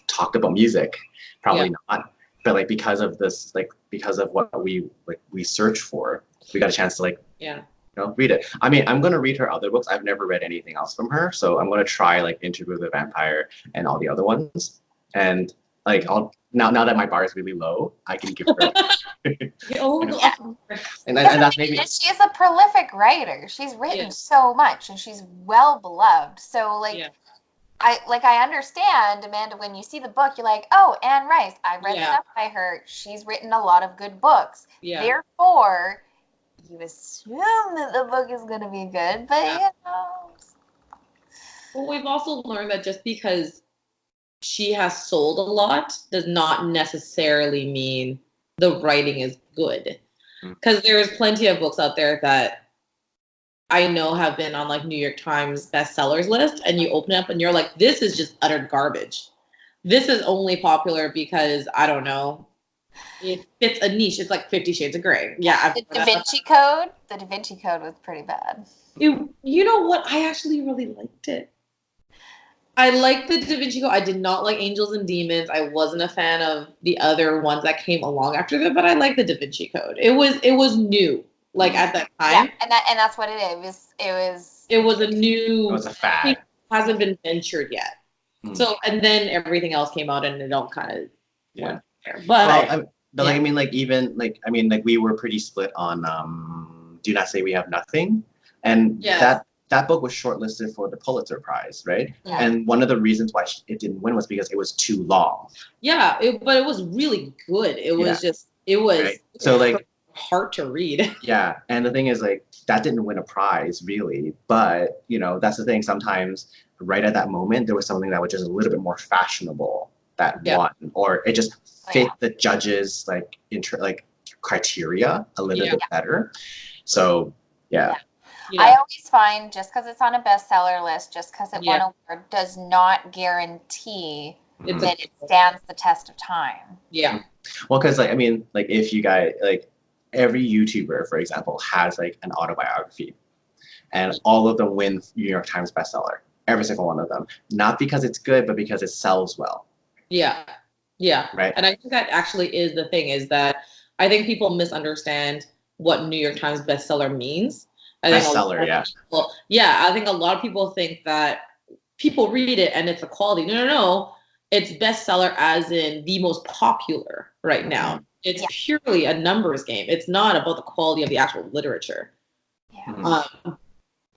talked about music. Probably not. But like because of this, like because of what we search for, we got a chance to like read it. I mean, I'm gonna read her other books. I've never read anything else from her, so I'm gonna try like Interview with a Vampire and all the other ones. And like I'll now that my bar is really low, I can give her. And that's maybe she is a prolific writer. She's written so much, and she's well beloved. So like. I understand, Amanda, when you see the book, you're like, oh, Anne Rice, I read stuff by her. She's written a lot of good books. Yeah. Therefore, you assume that the book is going to be good, but you know. Well, we've also learned that just because she has sold a lot does not necessarily mean the writing is good. Because there's plenty of books out there that I know have been on like New York Times bestsellers list, and you open it up and you're like, this is just utter garbage. This is only popular because, I don't know, it fits a niche. It's like 50 Shades of Grey. Yeah. The Da Vinci Code? The Da Vinci Code was pretty bad. You know what? I actually really liked it. I like the Da Vinci Code. I did not like Angels and Demons. I wasn't a fan of the other ones that came along after that, but I like the Da Vinci Code. It was new, like at that time. Yeah, and that's what it is. It was a new. It was a thing, fad. hasn't been ventured yet. So and then everything else came out, and it all kind of went there. But like I mean, like even like I mean, like we were pretty split on Do Not Say We Have Nothing, and that book was shortlisted for the Pulitzer Prize, right? Yeah. And one of the reasons why it didn't win was because it was too long. Yeah, but it was really good. It was just right? So like hard to read. Yeah, and the thing is like that didn't win a prize really, but you know that's the thing. Sometimes right at that moment there was something that was just a little bit more fashionable that won, or it just fit the judges like criteria a little bit better. So yeah. I always find just because it's on a bestseller list, just because it won an award, does not guarantee that it stands the test of time. Yeah. Well, because like I mean, like if you guys like every YouTuber, for example, has like an autobiography, and all of them win New York Times bestseller. Every single one of them, not because it's good, but because it sells well. Yeah. Yeah. Right. And I think that actually is the thing, is that I think people misunderstand what New York Times bestseller means. Bestseller, I think a lot of people think that people read it and it's a quality. No. It's bestseller as in the most popular right now. It's purely a numbers game. It's not about the quality of the actual literature. Because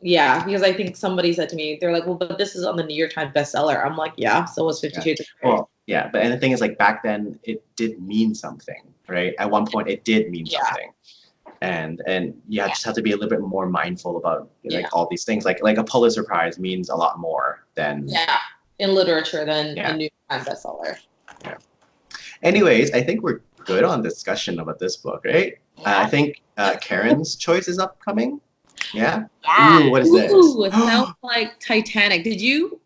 I think somebody said to me, they're like, well, but this is on the New York Times bestseller. I'm like, yeah, so was 50 Shades of Grey. Well, yeah, but and the thing is, like back then, it did mean something, right? At one point, it did mean something. And just have to be a little bit more mindful about like all these things. Like a Pulitzer Prize means a lot more than in literature than a New York Times bestseller. Yeah. Anyways, I think we're good on discussion about this book, right? I think Karen's choice is upcoming. Yeah. Ooh, what is this? Ooh, it sounds like Titanic. Did you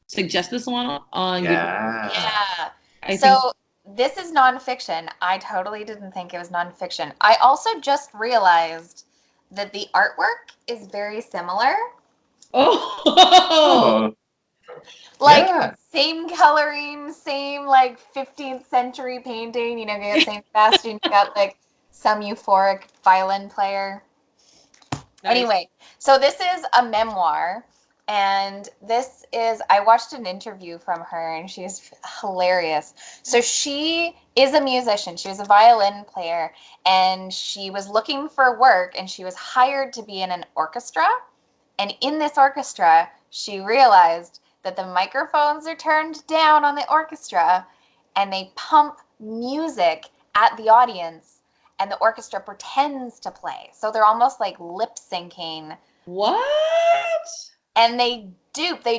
suggest this one on Google? Yeah. So this is nonfiction. I totally didn't think it was nonfiction. I also just realized that the artwork is very similar. Like same coloring, same like 15th century painting. You know, you got St. Sebastian, you got like some euphoric violin player. Anyway, so this is a memoir. And this is, I watched an interview from her and she's hilarious. So she is a musician. She was a violin player and she was looking for work and she was hired to be in an orchestra. And in this orchestra, she realized that the microphones are turned down on the orchestra and they pump music at the audience and the orchestra pretends to play. So they're almost like lip syncing. What? And they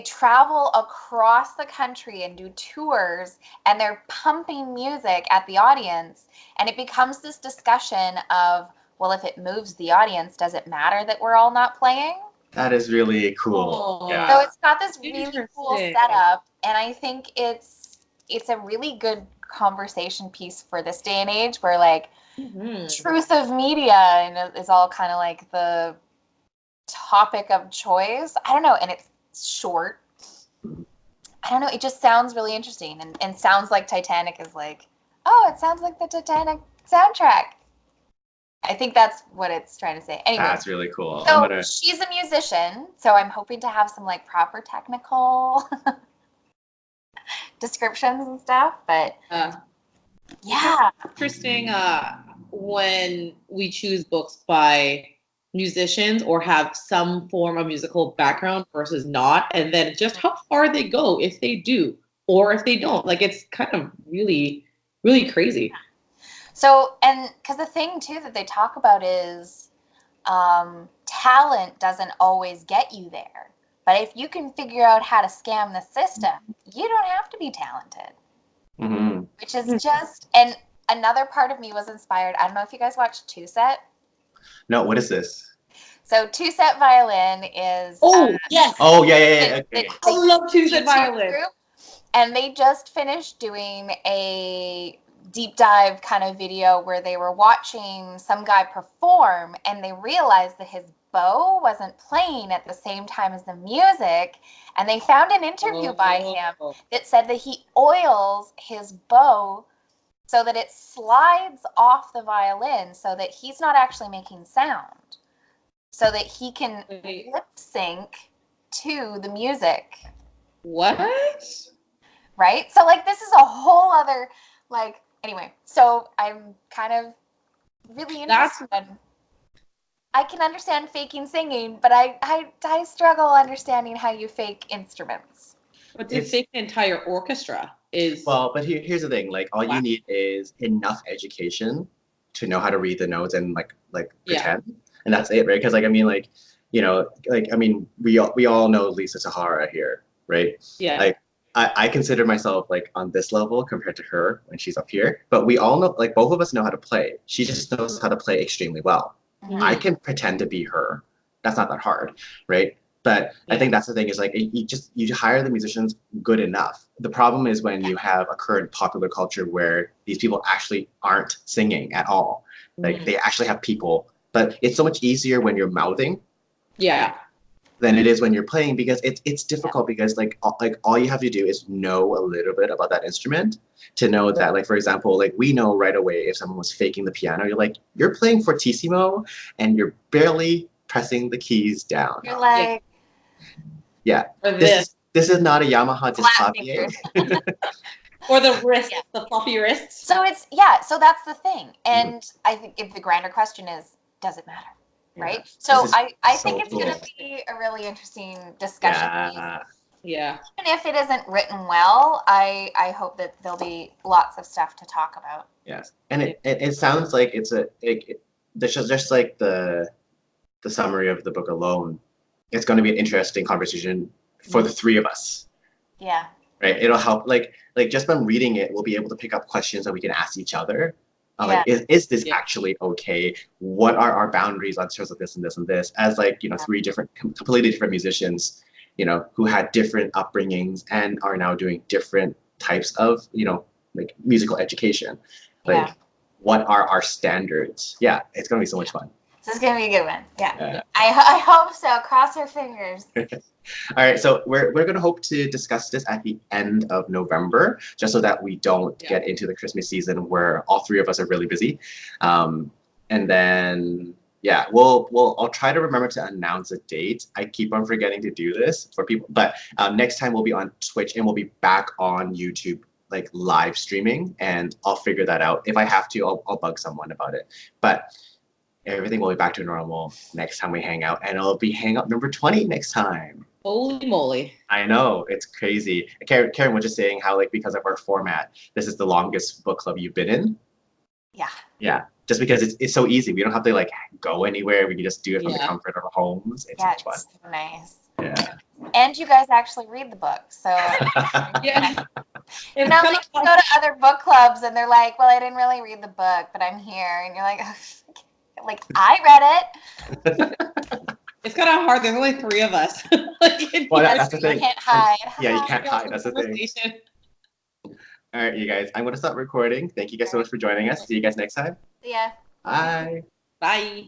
travel across the country and do tours and they're pumping music at the audience. And it becomes this discussion of, well, if it moves the audience, does it matter that we're all not playing? That is really cool. So it's got this really cool setup. And I think it's a really good conversation piece for this day and age where like truth of media is all kind of like the topic of choice. I don't know, and it's short. I don't know, it just sounds really interesting and sounds like Titanic is like, oh, it sounds like the Titanic soundtrack. I think that's what it's trying to say. Anyway, that's really cool. So she's a musician, so I'm hoping to have some like proper technical descriptions and stuff, but interesting when we choose books by musicians or have some form of musical background versus not, and then just how far they go if they do or if they don't. Like it's kind of really, really crazy. So, and because the thing too that they talk about is talent doesn't always get you there, but if you can figure out how to scam the system, you don't have to be talented. Which is just, and another part of me was inspired. I don't know if you guys watched Two Set. No, what is this? So Two Set Violin is yeah. I love Two Set Violin. And they just finished doing a deep dive kind of video where they were watching some guy perform and they realized that his bow wasn't playing at the same time as the music. And they found an interview by him that said that he oils his bow so that it slides off the violin so that he's not actually making sound, so that he can lip sync to the music. What? Right? So like this is a whole other like anyway, so I'm kind of really interested. I can understand faking singing, but I struggle understanding how you fake instruments. But to fake the entire orchestra is... Well, but here's the thing. Like, all you need is enough education to know how to read the notes and like pretend, and that's it, right? Because like I mean, like, you know, like I mean, we all know Lisa Tahara here, right? Yeah. Like I consider myself like on this level compared to her when she's up here, but we all know, like both of us know how to play. She just knows how to play extremely well. Mhm. I can pretend to be her. That's not that hard, right? But I think that's the thing is like you hire the musicians good enough. The problem is when you have a current popular culture where these people actually aren't singing at all. Like they actually have people, but it's so much easier when you're mouthing. Yeah. Than it is when you're playing, because it's difficult because like all you have to do is know a little bit about that instrument to know that, like, for example, like we know right away if someone was faking the piano. You're like, you're playing fortissimo and you're barely pressing the keys down. You're like, This is not a Yamaha disclavier. Or the wrists, the floppy wrists. So it's so that's the thing. And I think if the grander question is, does it matter? Right? So I think it's going to be a really interesting discussion. Yeah. Even if it isn't written well, I hope that there'll be lots of stuff to talk about. Yes. And it sounds like it's just like the summary of the book alone. It's going to be an interesting conversation for the three of us. Yeah. Right? It'll help, like just from reading it, we'll be able to pick up questions that we can ask each other. Like, is this actually okay? What are our boundaries on terms of this and this and this? As like, you know, three different, completely different musicians, you know, who had different upbringings and are now doing different types of, you know, like musical education. Like, what are our standards? Yeah, it's gonna be so much fun. This is gonna be a good one. Yeah. I hope so. Cross our fingers. All right, so we're gonna hope to discuss this at the end of November, just so that we don't get into the Christmas season where all three of us are really busy, and then I'll try to remember to announce a date. I keep on forgetting to do this for people, but next time we'll be on Twitch and we'll be back on YouTube, like live streaming, and I'll figure that out. If I have to, I'll bug someone about it, but everything will be back to normal next time we hang out, and it'll be Hangout number 20 next time. Holy moly. I know, it's crazy. Karen was just saying how, like, because of our format, this is the longest book club you've been in. Yeah. Yeah, just because it's so easy. We don't have to, like, go anywhere. We can just do it from the comfort of our homes. It's much fun. It's so nice. Yeah. And you guys actually read the book, so... Yeah. You know, like, you go to other book clubs, and they're like, well, I didn't really read the book, but I'm here. And you're like, like, I read it. It's kind of hard. There's only three of us. Well, that's the thing. You can't hide. Yeah, you can't hide. That's the thing. All right, you guys. I'm going to stop recording. Thank you guys so much for joining us. See you guys next time. See ya. Bye. Bye.